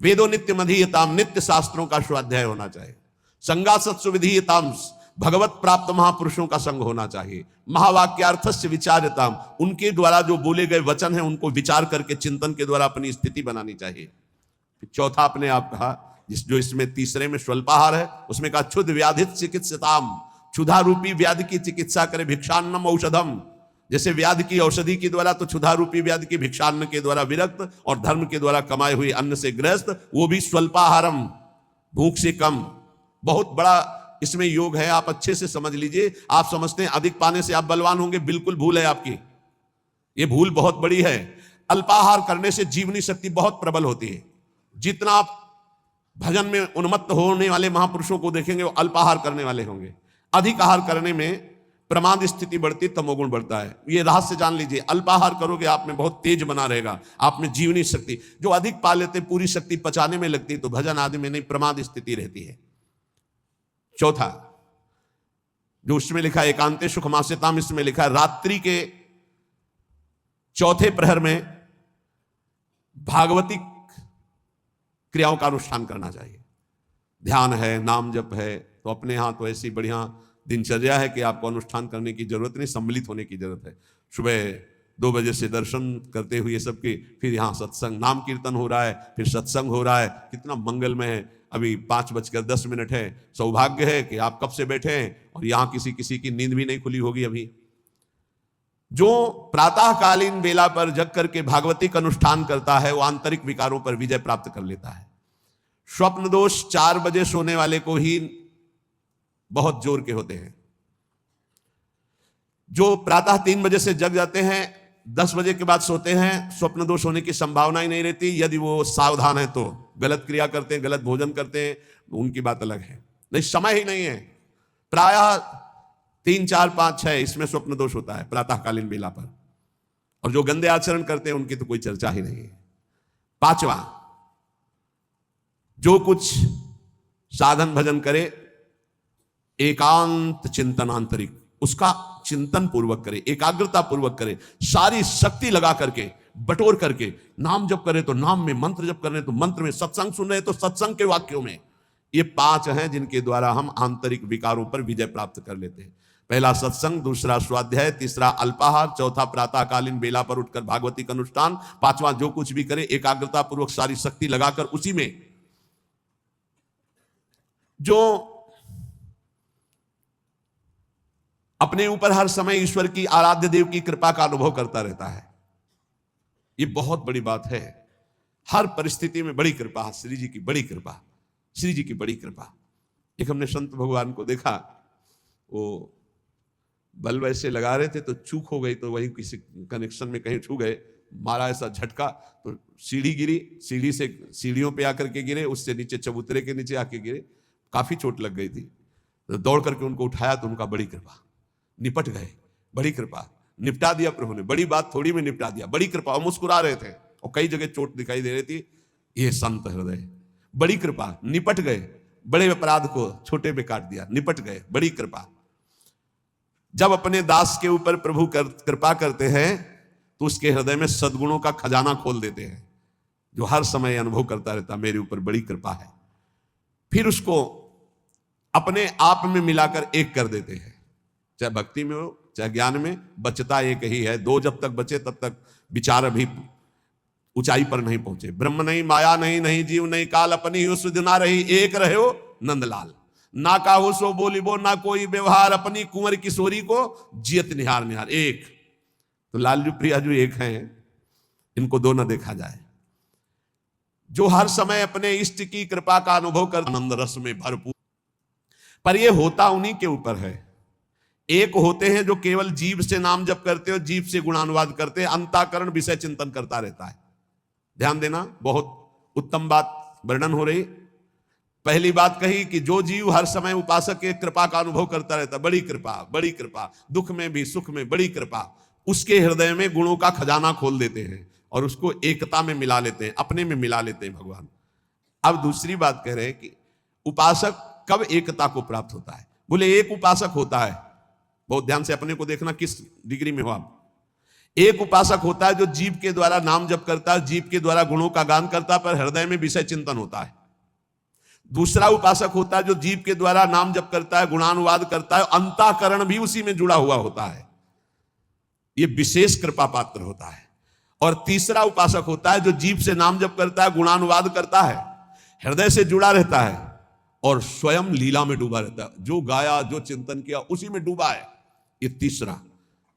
वेदो नित्य मधीयताम, नित्य शास्त्रों का स्वाध्याय होना चाहिए। संगा सत्सु विधीयताम, भगवत प्राप्त महापुरुषों का संग होना चाहिए। महावाक्यार्थस्य विचार्यताम, उनके द्वारा जो बोले गए वचन हैं उनको विचार करके चिंतन के द्वारा अपनी स्थिति बनानी चाहिए। चौथा आपने आप कहा, जो इसमें तीसरे में स्वल्पाहार है, उसमें कहा क्षुध व्याधि चिकित्सताम, क्षुधा रूपी व्याधि की चिकित्सा करे। भिक्षान्नम औषधम, जैसे व्याधि की औषधि के द्वारा, तो क्षुधा रूपी व्याधि की भिक्षान्न के द्वारा विरक्त और धर्म के द्वारा कमाए हुए अन्न से ग्रस्त, वो भी स्वल्पाहारम, भूख से कम। बहुत बड़ा इसमें योग है, आप अच्छे से समझ लीजिए। आप समझते हैं अधिक पाने से आप बलवान होंगे, बिल्कुल भूल है आपकी, ये भूल बहुत बड़ी है। अल्पाहार करने से जीवनी शक्ति बहुत प्रबल होती है। जितना आप भजन में उन्मत्त होने वाले महापुरुषों को देखेंगे वो अल्पाहार करने वाले होंगे। अधिक आहार करने में प्रमाद स्थिति बढ़ती, तमोगुण बढ़ता है। ये रहस्य जान लीजिए। अल्पाहार करोगे आप में बहुत तेज बना रहेगा, आप में जीवनी शक्ति। जो अधिक पा लेते पूरी शक्ति पचाने में लगती, तो भजन आदि में नहीं, प्रमाद स्थिति रहती है। चौथा जो उसमें लिखा है एकांते सुखमास्यताम, इसमें लिखा है रात्रि के चौथे प्रहर में भागवती क्रियाओं का अनुष्ठान करना चाहिए। ध्यान है, नाम जप है, तो अपने यहां तो ऐसी बढ़िया दिनचर्या है कि आपको अनुष्ठान करने की जरूरत नहीं, सम्मिलित होने की जरूरत है। सुबह 2 बजे से दर्शन करते हुए सबके, फिर यहाँ सत्संग, नाम कीर्तन हो रहा है, फिर सत्संग हो रहा है, कितना मंगलमय है। अभी 5:10 है। सौभाग्य है कि आप कब से बैठे हैं और यहाँ किसी की नींद भी नहीं खुली होगी अभी। जो प्रातःकालीन बेला पर जग करके भागवतिक अनुष्ठान करता है, वो आंतरिक विकारों पर विजय प्राप्त कर लेता है। स्वप्न दोष 4 बजे सोने वाले को ही बहुत जोर के होते हैं। जो प्रातः 3 बजे से जग जाते हैं, 10 बजे के बाद सोते हैं, स्वप्न दोष होने की संभावना ही नहीं रहती। यदि वो सावधान है तो गलत क्रिया करते हैं, गलत भोजन करते हैं, उनकी बात अलग है। नहीं, समय ही नहीं है। प्रायः 3, 4, 5, 6 इसमें स्वप्न दोष होता है प्रातःकालीन बेला पर। और जो गंदे आचरण करते हैं उनकी तो कोई चर्चा ही नहीं है। 5वां, जो कुछ साधन भजन करे, एकांत चिंतन आंतरिक, उसका चिंतन पूर्वक करे, एकाग्रता पूर्वक करे, सारी शक्ति लगा करके, बटोर करके। नाम जप करे तो नाम में, मंत्र जप कर रहे तो मंत्र में, सत्संग सुन रहे तो सत्संग के वाक्यों में। ये 5 हैं जिनके द्वारा हम आंतरिक विकारों पर विजय प्राप्त कर लेते हैं। पहला सत्संग, दूसरा स्वाध्याय, तीसरा अल्पाहार, चौथा प्रातःकालीन बेला पर उठकर भागवती का अनुष्ठान, 5वां जो कुछ भी करे एकाग्रता पूर्वक सारी शक्ति लगाकर उसी में। जो अपने ऊपर हर समय ईश्वर की, आराध्य देव की कृपा का अनुभव करता रहता है, ये बहुत बड़ी बात है। हर परिस्थिति में बड़ी कृपा, श्री जी की बड़ी कृपा, श्री जी की बड़ी कृपा। एक हमने संत भगवान को देखा, वो बल्ब ऐसे लगा रहे थे तो चूक हो गई, तो वही किसी कनेक्शन में कहीं छू गए, मारा ऐसा झटका तो सीढ़ी गिरी, सीढ़ी से सीढ़ियों पे आकर के गिरे, उससे नीचे चबूतरे के नीचे आके गिरे, काफी चोट लग गई थी। तो दौड़ करके उनको उठाया तो उनका बड़ी कृपा, निपट गए, बड़ी कृपा, निपटा दिया प्रभु ने। बड़ी बात थोड़ी में निपटा दिया, बड़ी कृपा। और मुस्कुरा रहे थे और कई जगह चोट दिखाई दे रही थी। ये संत हृदय, बड़ी कृपा, निपट गए। बड़े अपराध को छोटे में काट दिया, निपट गए, बड़ी कृपा। जब अपने दास के ऊपर प्रभु कृपा करते हैं तो उसके हृदय में सद्गुणों का खजाना खोल देते हैं, जो हर समय अनुभव करता रहता मेरे ऊपर बड़ी कृपा है। फिर उसको अपने आप में मिलाकर एक कर देते हैं, चाहे भक्ति में हो चाहे ज्ञान में। बचता एक ही है, 2 जब तक बचे तब तक विचार अभी ऊंचाई पर नहीं पहुंचे। ब्रह्म नहीं, माया नहीं, नहीं जीव नहीं काल, अपनी ही सुध ना रही, एक रहे हो नंदलाल। ना काहू सो बोलिबो ना कोई व्यवहार, अपनी कुंवर किशोरी को जियत निहार निहार। एक तो लालजू प्रिया जो एक हैं, इनको 2 न देखा जाए। जो हर समय अपने इष्ट की कृपा का अनुभव कर आनंद रस में भरपूर। पर यह होता उन्हीं के ऊपर है। एक होते हैं जो केवल जीव से नाम जप करते हो, जीव से गुणानुवाद करते हैं, अंतःकरण विषय चिंतन करता रहता है। ध्यान देना, बहुत उत्तम बात वर्णन हो रही। पहली बात कही कि जो जीव हर समय उपासक के कृपा का अनुभव करता रहता, बड़ी कृपा, बड़ी कृपा, दुख में भी सुख में बड़ी कृपा, उसके हृदय में गुणों का खजाना खोल देते हैं और उसको एकता में मिला लेते हैं, अपने में मिला लेते हैं भगवान। अब दूसरी बात कह रहे हैं कि उपासक कब एकता को प्राप्त होता है। बोले एक उपासक होता है, बहुत ध्यान से अपने को देखना किस डिग्री में हो आप। एक उपासक होता है जो जीव के द्वारा नाम जप करता है, जीव के द्वारा गुणों का गान करता है, पर हृदय में विषय चिंतन होता है। दूसरा उपासक होता है जो जीव के द्वारा नाम जप करता है, गुणानुवाद करता है, अंतःकरण भी उसी में जुड़ा हुआ होता है, ये विशेष कृपा पात्र होता है। और तीसरा उपासक होता है जो जीव से नाम जप करता है, गुणानुवाद करता है, हृदय से जुड़ा रहता है और स्वयं लीला में डूबा रहता है, जो गाया जो चिंतन किया उसी में डूबा है। ये तीसरा,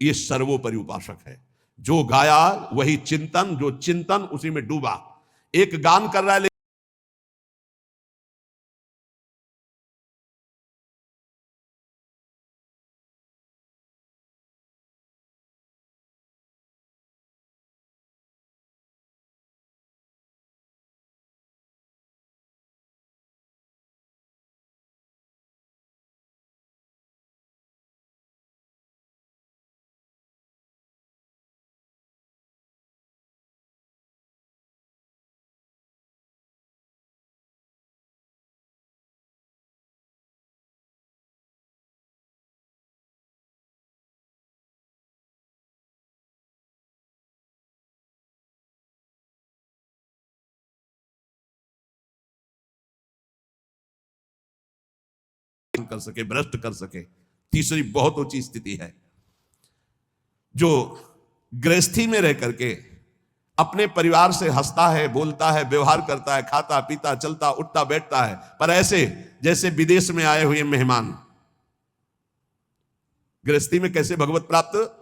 ये सर्वोपरि उपासक है, जो गाया वही चिंतन, जो चिंतन उसी में डूबा। एक गान कर रहा है कर सके, भ्रष्ट कर सके। तीसरी बहुत ऊंची स्थिति है जो गृहस्थी में रह करके अपने परिवार से हंसता है, बोलता है, व्यवहार करता है, खाता पीता चलता उठता बैठता है, पर ऐसे जैसे विदेश में आए हुए मेहमान। गृहस्थी में कैसे भगवत प्राप्त?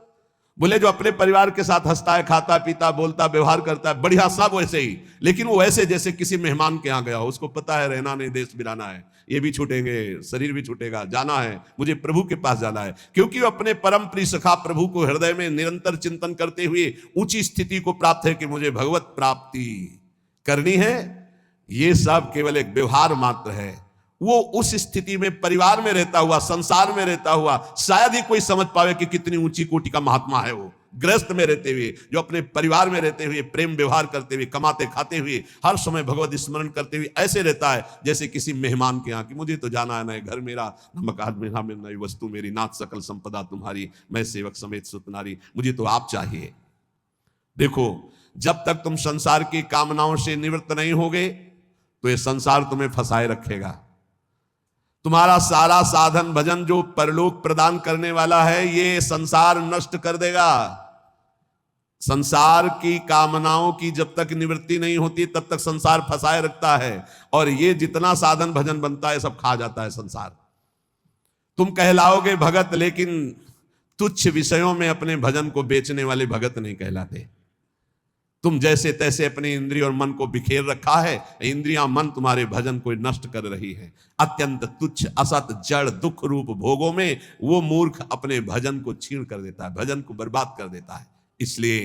बोले जो अपने परिवार के साथ हंसता है, खाता पीता बोलता व्यवहार करता है, बढ़िया, सब वैसे ही, लेकिन वो वैसे जैसे किसी मेहमान के यहां गया हो। उसको पता है रहना नहीं, देश बिराना है, ये भी छूटेंगे, शरीर भी छूटेगा, जाना है, मुझे प्रभु के पास जाना है, क्योंकि वो अपने परम प्रिय सखा प्रभु को हृदय में निरंतर चिंतन करते हुए ऊंची स्थिति को प्राप्त है कि मुझे भगवत प्राप्ति करनी है। ये सब केवल एक व्यवहार मात्र है। वो उस स्थिति में परिवार में रहता हुआ, संसार में रहता हुआ शायद ही कोई समझ पावे कि कितनी ऊंची कोटि का महात्मा है वो। गृहस्थ में रहते हुए, जो अपने परिवार में रहते हुए प्रेम व्यवहार करते हुए, कमाते खाते हुए, हर समय भगवत स्मरण करते हुए ऐसे रहता है जैसे किसी मेहमान के यहाँ कि मुझे तो जाना है, नए घर मेरा, नमक आज मेरा, नई वस्तु मेरी, नाथ सकल संपदा तुम्हारी, मैं सेवक समेत सुतनारी, मुझे तो आप चाहिए। देखो, जब तक तुम संसार की कामनाओं से निवृत्त नहीं होगे तो ये संसार तुम्हें फंसाए रखेगा। तुम्हारा सारा साधन भजन जो परलोक प्रदान करने वाला है, ये संसार नष्ट कर देगा। संसार की कामनाओं की जब तक निवृत्ति नहीं होती तब तक संसार फंसाए रखता है, और ये जितना साधन भजन बनता है सब खा जाता है संसार। तुम कहलाओगे भगत, लेकिन तुच्छ विषयों में अपने भजन को बेचने वाले भगत नहीं कहलाते। तुम जैसे तैसे अपनी इंद्रिय और मन को बिखेर रखा है, इंद्रियां मन तुम्हारे भजन को नष्ट कर रही है। अत्यंत तुच्छ असत जड़ दुख रूप भोगों में वो मूर्ख अपने भजन को छीण कर देता है, भजन को बर्बाद कर देता है। इसलिए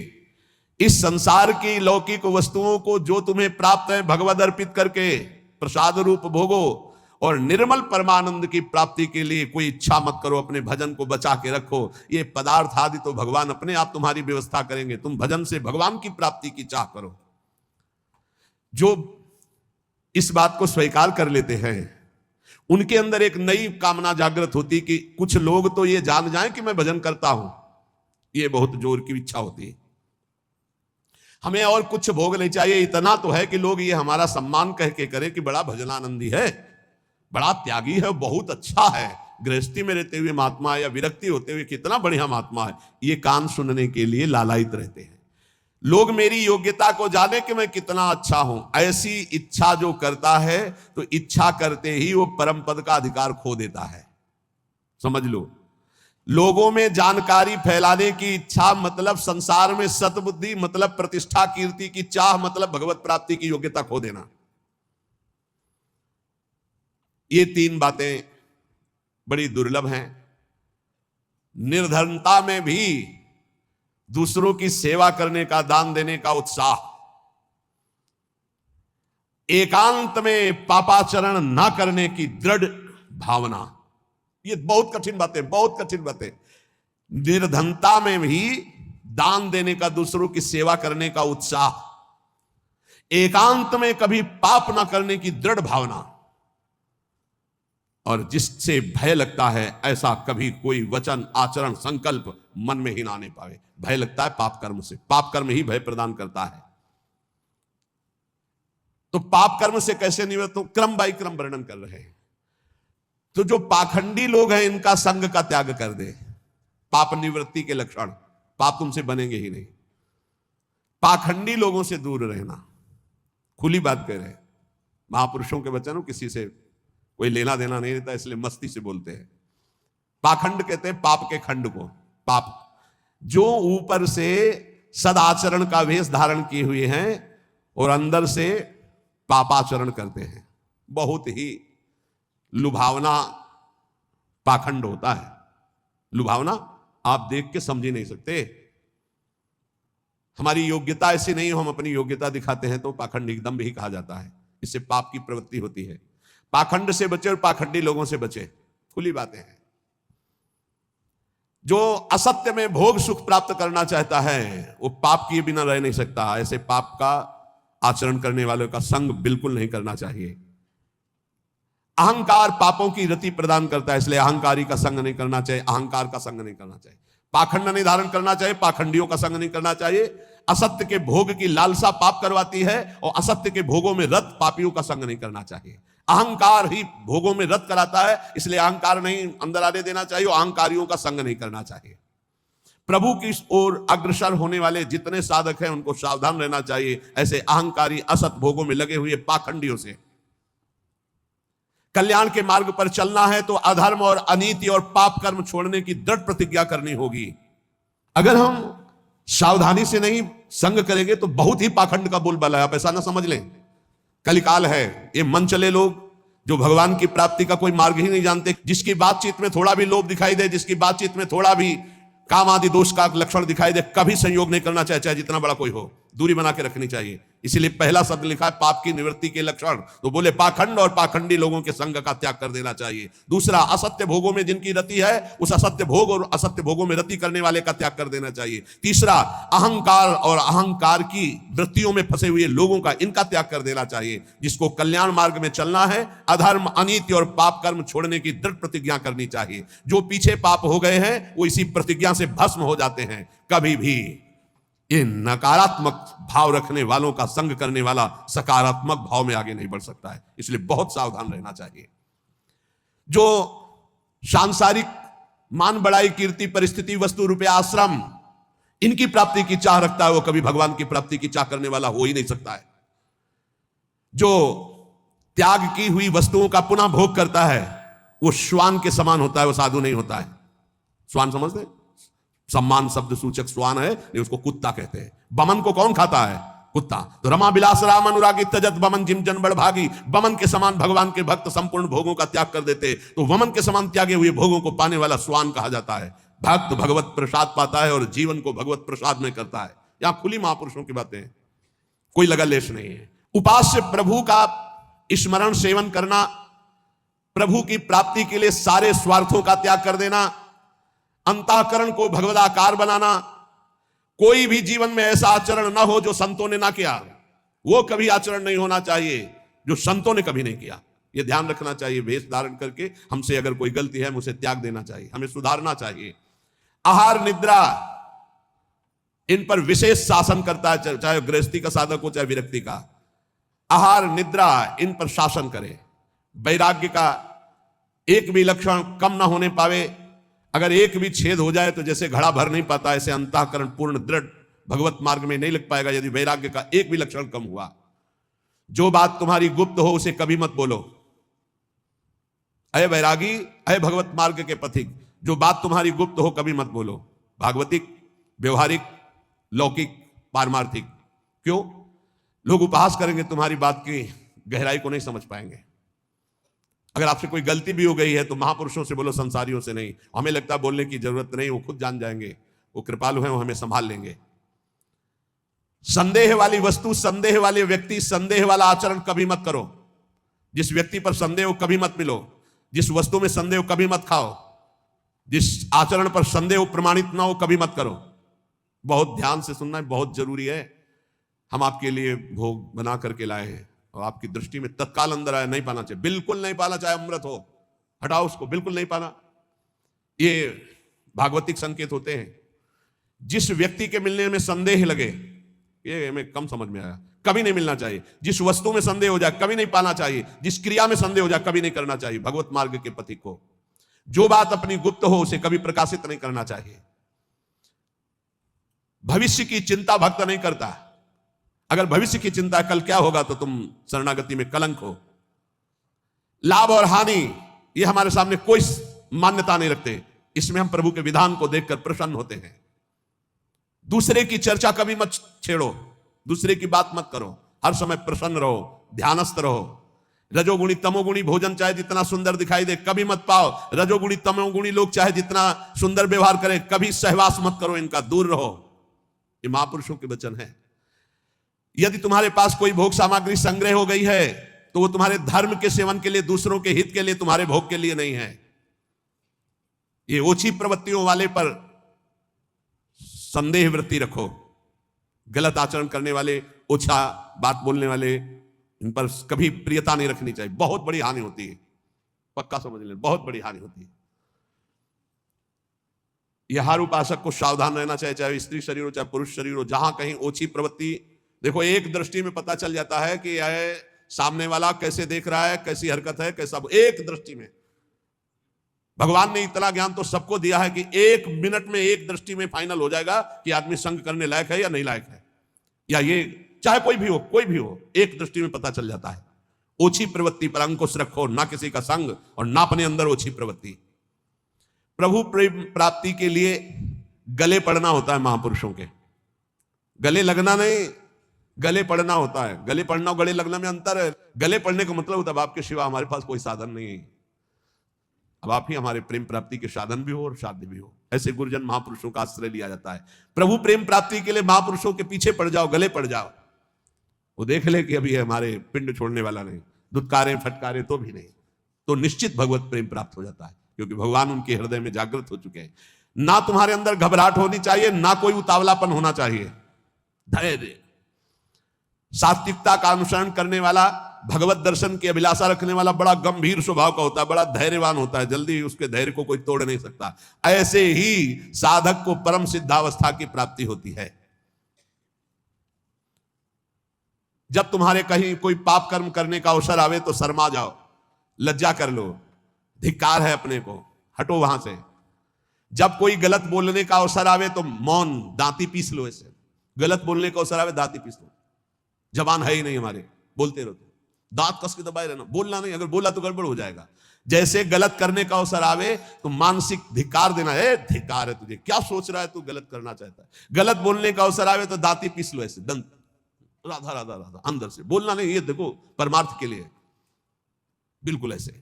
इस संसार की लौकिक वस्तुओं को जो तुम्हें प्राप्त है भगवद अर्पित करके प्रसाद रूप भोगो, और निर्मल परमानंद की प्राप्ति के लिए कोई इच्छा मत करो, अपने भजन को बचा के रखो। ये पदार्थ आदि तो भगवान अपने आप तुम्हारी व्यवस्था करेंगे, तुम भजन से भगवान की प्राप्ति की चाह करो। जो इस बात को स्वीकार कर लेते हैं उनके अंदर एक नई कामना जागृत होती कि कुछ लोग तो ये जान जाएं कि मैं भजन करता हूं, ये बहुत जोर की इच्छा होती है। हमें और कुछ भोग नहीं चाहिए, इतना तो है कि लोग ये हमारा सम्मान कह के करें कि बड़ा भजनानंदी है, बड़ा त्यागी है, बहुत अच्छा है, गृहस्थी में रहते हुए महात्मा है, या विरक्ति होते हुए कितना बढ़िया महात्मा है। ये कान सुनने के लिए लालायित रहते हैं। लोग मेरी योग्यता को जाने कि मैं कितना अच्छा हूं, ऐसी इच्छा जो करता है तो इच्छा करते ही वो परम पद का अधिकार खो देता है। समझ लो, लोगों में जानकारी फैलाने की इच्छा मतलब संसार में सतबुद्धि, मतलब प्रतिष्ठा कीर्ति की चाह, मतलब भगवत प्राप्ति की योग्यता खो देना। ये तीन बातें बड़ी दुर्लभ हैं। निर्धनता में भी दूसरों की सेवा करने का, दान देने का उत्साह, एकांत में पापाचरण ना करने की दृढ़ भावना, ये बहुत कठिन बातें, बहुत कठिन बातें। निर्धनता में भी दान देने का, दूसरों की सेवा करने का उत्साह, एकांत में कभी पाप ना करने की दृढ़ भावना, और जिससे भय लगता है ऐसा कभी कोई वचन, आचरण, संकल्प मन में ही ना आने पावे। भय लगता है पाप कर्म से, पाप कर्म ही भय प्रदान करता है। तो पाप कर्म से कैसे निवृत्त हो, क्रम बाई क्रम वर्णन कर रहे हैं। तो जो पाखंडी लोग हैं इनका संग का त्याग कर दे। पाप निवृत्ति के लक्षण, पाप तुमसे बनेंगे ही नहीं। पाखंडी लोगों से दूर रहना, खुली बात कह रहे हैं। महापुरुषों के वचन, किसी से कोई लेना देना नहीं रहता, इसलिए मस्ती से बोलते हैं। पाखंड कहते हैं पाप के खंड को। पाप जो ऊपर से सदाचरण का वेश धारण किए हुए हैं और अंदर से पापाचरण करते हैं, बहुत ही लुभावना पाखंड होता है। लुभावना आप देख के समझ ही नहीं सकते। हमारी योग्यता ऐसी नहीं हो, हम अपनी योग्यता दिखाते हैं तो पाखंड एकदम भी कहा जाता है। इससे पाप की प्रवृत्ति होती है। पाखंड से बचे और पाखंडी लोगों से बचे, खुली बातें हैं। जो असत्य में भोग सुख प्राप्त करना चाहता है वो पाप किए बिना रह नहीं सकता। ऐसे पाप का आचरण करने वालों का संग बिल्कुल नहीं करना चाहिए। अहंकार पापों की रति प्रदान करता है, इसलिए अहंकारी का संग नहीं करना चाहिए, अहंकार का संग नहीं करना चाहिए। पाखंड नहीं धारण करना चाहिए, पाखंडियों का संग नहीं करना चाहिए। असत्य के भोग की लालसा पाप करवाती है और असत्य के भोगों में रत पापियों का संग नहीं करना चाहिए। अहंकार ही भोगों में रत कराता है, इसलिए अहंकार नहीं अंदर आने देना चाहिए और अहंकारियों का संग नहीं करना चाहिए। प्रभु की ओर अग्रसर होने वाले जितने साधक हैं उनको सावधान रहना चाहिए ऐसे अहंकारी असत भोगों में लगे हुए पाखंडियों से। कल्याण के मार्ग पर चलना है तो अधर्म और अनीति और पाप कर्म छोड़ने की दृढ़ प्रतिज्ञा करनी होगी। अगर हम सावधानी से नहीं संग करेंगे तो बहुत ही पाखंड का बोलबाला है। आप ऐसा ना समझ लें, कलिकाल है। ये मन चले लोग जो भगवान की प्राप्ति का कोई मार्ग ही नहीं जानते, जिसकी बातचीत में थोड़ा भी लोभ दिखाई दे, जिसकी बातचीत में थोड़ा भी काम आदि दोष का लक्षण दिखाई दे, कभी संयोग नहीं करना चाहिए, चाहे जितना बड़ा कोई हो, दूरी बना के रखनी चाहिए। इसीलिए पहला शब्द लिखा है पाप की निवृत्ति के लक्षण, तो बोले पाखंड और पाखंडी लोगों के संग का त्याग कर देना चाहिए। दूसरा, असत्य भोगों में जिनकी रति है उस असत्य भोग और असत्य भोगों में रति करने वाले का त्याग कर देना चाहिए। तीसरा, अहंकार और अहंकार की वृत्तियों में फंसे हुए लोगों का, इनका त्याग कर देना चाहिए। जिसको कल्याण मार्ग में चलना है अधर्म अनीति और पाप कर्म छोड़ने की दृढ़ प्रतिज्ञा करनी चाहिए। जो पीछे पाप हो गए हैं वो इसी प्रतिज्ञा से भस्म हो जाते हैं। कभी भी ये नकारात्मक भाव रखने वालों का संग करने वाला सकारात्मक भाव में आगे नहीं बढ़ सकता है, इसलिए बहुत सावधान रहना चाहिए। जो सांसारिक मान बढ़ाई कीर्ति परिस्थिति वस्तु रुपया आश्रम इनकी प्राप्ति की चाह रखता है वो कभी भगवान की प्राप्ति की चाह करने वाला हो ही नहीं सकता है। जो त्याग की हुई वस्तुओं का पुनः भोग करता है वो श्वान के समान होता है, वो साधु नहीं होता है। श्वान समझते हैं? सम्मान शब्द सूचक श्वान है, नहीं उसको कुत्ता कहते हैं। बमन को कौन खाता है? कुत्ता। तो रमा बिलास राम अनुरागी तजत बमन जिम जन बड़ भागी। बमन के समान भगवान के भक्त संपूर्ण भोगों का त्याग कर देते, तो वमन के समान त्यागे हुए भोगों को पाने वाला श्वान कहा जाता है। भक्त भगवत प्रसाद पाता है और जीवन को भगवत प्रसाद में करता है। यहां खुली महापुरुषों की बातें हैं, कोई लगा लेश नहीं है। उपास्य प्रभु का स्मरण सेवन करना, प्रभु की प्राप्ति के लिए सारे स्वार्थों का त्याग कर देना, अंतःकरण को भगवदाकार बनाना। कोई भी जीवन में ऐसा आचरण ना हो जो संतों ने ना किया, वो कभी आचरण नहीं होना चाहिए जो संतों ने कभी नहीं किया। ये ध्यान रखना चाहिए। वेश धारण करके हमसे अगर कोई गलती है उसे त्याग देना चाहिए, हमें सुधारना चाहिए। आहार निद्रा इन पर विशेष शासन करता है, चाहे गृहस्थी का साधक हो चाहे विरक्ति का। आहार निद्रा इन पर शासन करे। वैराग्य का एक भी लक्षण कम ना होने पावे। अगर एक भी छेद हो जाए तो जैसे घड़ा भर नहीं पाता, ऐसे अंतःकरण पूर्ण दृढ़ भगवत मार्ग में नहीं लग पाएगा यदि वैराग्य का एक भी लक्षण कम हुआ। जो बात तुम्हारी गुप्त हो उसे कभी मत बोलो। अय वैरागी, अय भगवत मार्ग के पथिक, जो बात तुम्हारी गुप्त हो कभी मत बोलो। भागवतिक, व्यवहारिक, लौकिक, पारमार्थिक। क्यों? लोग उपहास करेंगे, तुम्हारी बात की गहराई को नहीं समझ पाएंगे। अगर आपसे कोई गलती भी हो गई है तो महापुरुषों से बोलो, संसारियों से नहीं। हमें लगता है बोलने की जरूरत नहीं, वो खुद जान जाएंगे, वो कृपालु हैं, वो हमें संभाल लेंगे। संदेह वाली वस्तु, संदेह वाले व्यक्ति, संदेह वाला आचरण कभी मत करो। जिस व्यक्ति पर संदेह हो कभी मत मिलो, जिस वस्तु में संदेह हो कभी मत खाओ, जिस आचरण पर संदेह प्रमाणित ना हो कभी मत करो। बहुत ध्यान से सुनना है, बहुत जरूरी है। हम आपके लिए भोग बना करके लाए हैं और आपकी दृष्टि में तत्काल अंदर आया, नहीं पाना चाहिए, बिल्कुल नहीं पाना, चाहे अमृत हो। हटाओ उसको, बिल्कुल नहीं पाना। ये भागवतिक संकेत होते हैं। जिस व्यक्ति के मिलने में संदेह लगे, ये हमें कम समझ में आया, कभी नहीं मिलना चाहिए। जिस वस्तु में संदेह हो जाए कभी नहीं पाना चाहिए। जिस क्रिया में संदेह हो जाए कभी नहीं करना चाहिए। भगवत मार्ग के पथि को जो बात अपनी गुप्त हो उसे कभी प्रकाशित नहीं करना चाहिए। भविष्य की चिंता भक्त नहीं करता। अगर भविष्य की चिंता कल क्या होगा तो तुम शरणागति में कलंक हो। लाभ और हानि ये हमारे सामने कोई मान्यता नहीं रखते। इसमें हम प्रभु के विधान को देखकर प्रसन्न होते हैं। दूसरे की चर्चा कभी मत छेड़ो, दूसरे की बात मत करो। हर समय प्रसन्न रहो, ध्यानस्थ रहो। रजोगुणी तमोगुणी भोजन चाहे जितना सुंदर दिखाई दे कभी मत पाओ। रजोगुणी तमोगुणी लोग चाहे जितना सुंदर व्यवहार करें कभी सहवास मत करो, इनका दूर रहो। ये महापुरुषों के वचन है। यदि तुम्हारे पास कोई भोग सामग्री संग्रह हो गई है तो वो तुम्हारे धर्म के सेवन के लिए, दूसरों के हित के लिए, तुम्हारे भोग के लिए नहीं है। ये ओछी प्रवृत्तियों वाले पर संदेह वृत्ति रखो। गलत आचरण करने वाले, ओछा बात बोलने वाले, इन पर कभी प्रियता नहीं रखनी चाहिए। बहुत बड़ी हानि होती है, पक्का समझ लें, बहुत बड़ी हानि होती है। यह हर उपासक को सावधान रहना चाहिए, चाहे स्त्री शरीर हो चाहे पुरुष शरीर हो। जहां कहीं ओछी प्रवृत्ति, देखो एक दृष्टि में पता चल जाता है कि यह सामने वाला कैसे देख रहा है, कैसी हरकत है, कैसा, एक दृष्टि में। भगवान ने इतना ज्ञान तो सबको दिया है कि एक मिनट में, एक दृष्टि में फाइनल हो जाएगा कि आदमी संग करने लायक है या नहीं लायक है। या ये चाहे कोई भी हो, एक दृष्टि में पता चल जाता है। ओछी प्रवृत्ति पर अंकुश रखो, ना किसी का संग और ना अपने अंदर ओछी प्रवृत्ति। प्रभु प्रेम प्राप्ति के लिए गले पड़ना होता है महापुरुषों के। गले लगना नहीं, गले पड़ना होता है। गले पड़ना और गले लगना में अंतर है। गले पड़ने का मतलब होता है आपके सिवा हमारे पास कोई साधन नहीं है, अब आप ही हमारे प्रेम प्राप्ति के साधन भी हो और साध्य भी हो। ऐसे गुरुजन महापुरुषों का आश्रय लिया जाता है। प्रभु प्रेम प्राप्ति के लिए महापुरुषों के पीछे पड़ जाओ, गले पड़ जाओ। वो देख ले कि अभी हमारे पिंड छोड़ने वाला नहीं, दुत्कारे फटकारे तो भी नहीं, तो निश्चित भगवत प्रेम प्राप्त हो जाता है, क्योंकि भगवान उनके हृदय में जागृत हो चुके हैं। ना तुम्हारे अंदर घबराहट होनी चाहिए, ना कोई उतावलापन होना चाहिए। धैर्य, सात्विकता का अनुसरण करने वाला, भगवत दर्शन की अभिलाषा रखने वाला बड़ा गंभीर स्वभाव का होता है, बड़ा धैर्यवान होता है। जल्दी उसके धैर्य को कोई तोड़ नहीं सकता। ऐसे ही साधक को परम सिद्धावस्था की प्राप्ति होती है। जब तुम्हारे कहीं कोई पाप कर्म करने का अवसर आवे तो शर्मा जाओ, लज्जा कर लो, धिक्कार है अपने को, हटो वहां से। जब कोई गलत बोलने का अवसर आवे तो मौन, दांती पीस लो। ऐसे गलत बोलने का अवसर आवे दांती पीस लो। जबान है ही नहीं हमारे, बोलते रहो, दांत कस के दबाए रहना, बोलना नहीं। अगर बोला तो गड़बड़ हो जाएगा। जैसे गलत करने का अवसर आवे तो मानसिक धिक्कार देना, धिक्कार है तुझे, क्या सोच रहा है तू, गलत करना चाहता है। गलत बोलने का अवसर आवे तो दांती पीस लो, ऐसे दंत, राधा राधा राधा, अंदर से बोलना नहीं। ये देखो परमार्थ के लिए, बिल्कुल ऐसे।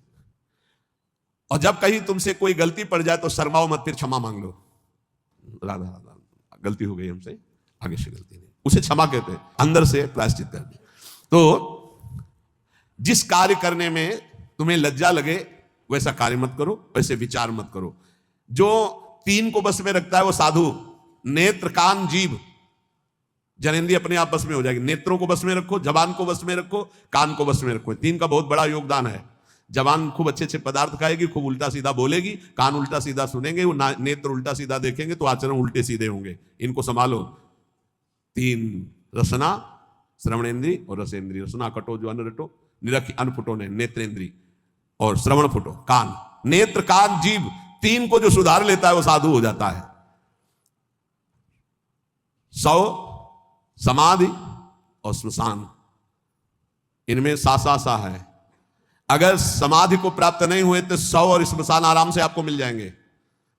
और जब कहीं तुमसे कोई गलती पड़ जाए तो शर्माओ मत, फिर क्षमा मांग लो। राधा राधा, गलती हो गई हमसे, आगे से गलती नहीं, उसे क्षमा कहते हैं, अंदर से प्रायश्चित कर दे। तो जिस कार्य करने में तुम्हें लज्जा लगे वैसा कार्य मत करो, वैसे विचार मत करो। जो तीन को बस में रखता है वो साधु। नेत्र, कान, जीभ, जनेंद्रिय अपने आप बस में हो जाएगी। नेत्रों को बस में रखो, जबान को बस में रखो, कान को बस में रखो। तीन का बहुत बड़ा योगदान है। जबान खूब अच्छे अच्छे पदार्थ खाएगी, खूब उल्टा सीधा बोलेगी, कान उल्टा सीधा सुनेंगे, वो नेत्र उल्टा सीधा देखेंगे तो आचरण उल्टे सीधे होंगे। इनको संभालो। तीन, रसना, श्रवणेन्द्री और रसेंद्री। रसना कटो जो अन्न रटो, निरख अन्न फुटो ने, नेत्रेंद्री, और श्रवण फुटो कान। नेत्र, कान, जीभ, तीन को जो सुधार लेता है वो साधु हो जाता है। 100 समाधि और श्मशान, इनमें सा है। अगर समाधि को प्राप्त नहीं हुए तो 100 और श्मशान आराम से आपको मिल जाएंगे।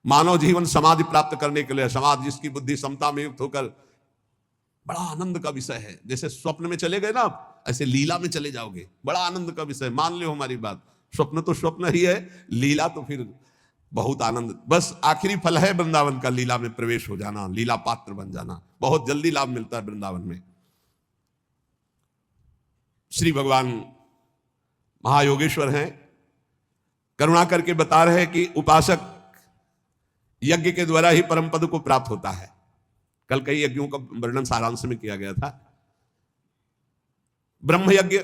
मानव जीवन समाधि प्राप्त करने के लिए, समाधि जिसकी बुद्धि समता में युक्त होकर, बड़ा आनंद का विषय है। जैसे स्वप्न में चले गए ना आप, ऐसे लीला में चले जाओगे, बड़ा आनंद का विषय। मान लो हमारी बात, स्वप्न तो स्वप्न ही है, लीला तो फिर बहुत आनंद। बस आखिरी फल है वृंदावन का, लीला में प्रवेश हो जाना, लीला पात्र बन जाना। बहुत जल्दी लाभ मिलता है वृंदावन में। श्री भगवान महायोगेश्वर हैं, करुणा करके बता रहे हैं कि उपासक यज्ञ के द्वारा ही परम पद को प्राप्त होता है। कल कई यज्ञों का वर्णन सारांश में किया गया था। ब्रह्म यज्ञ,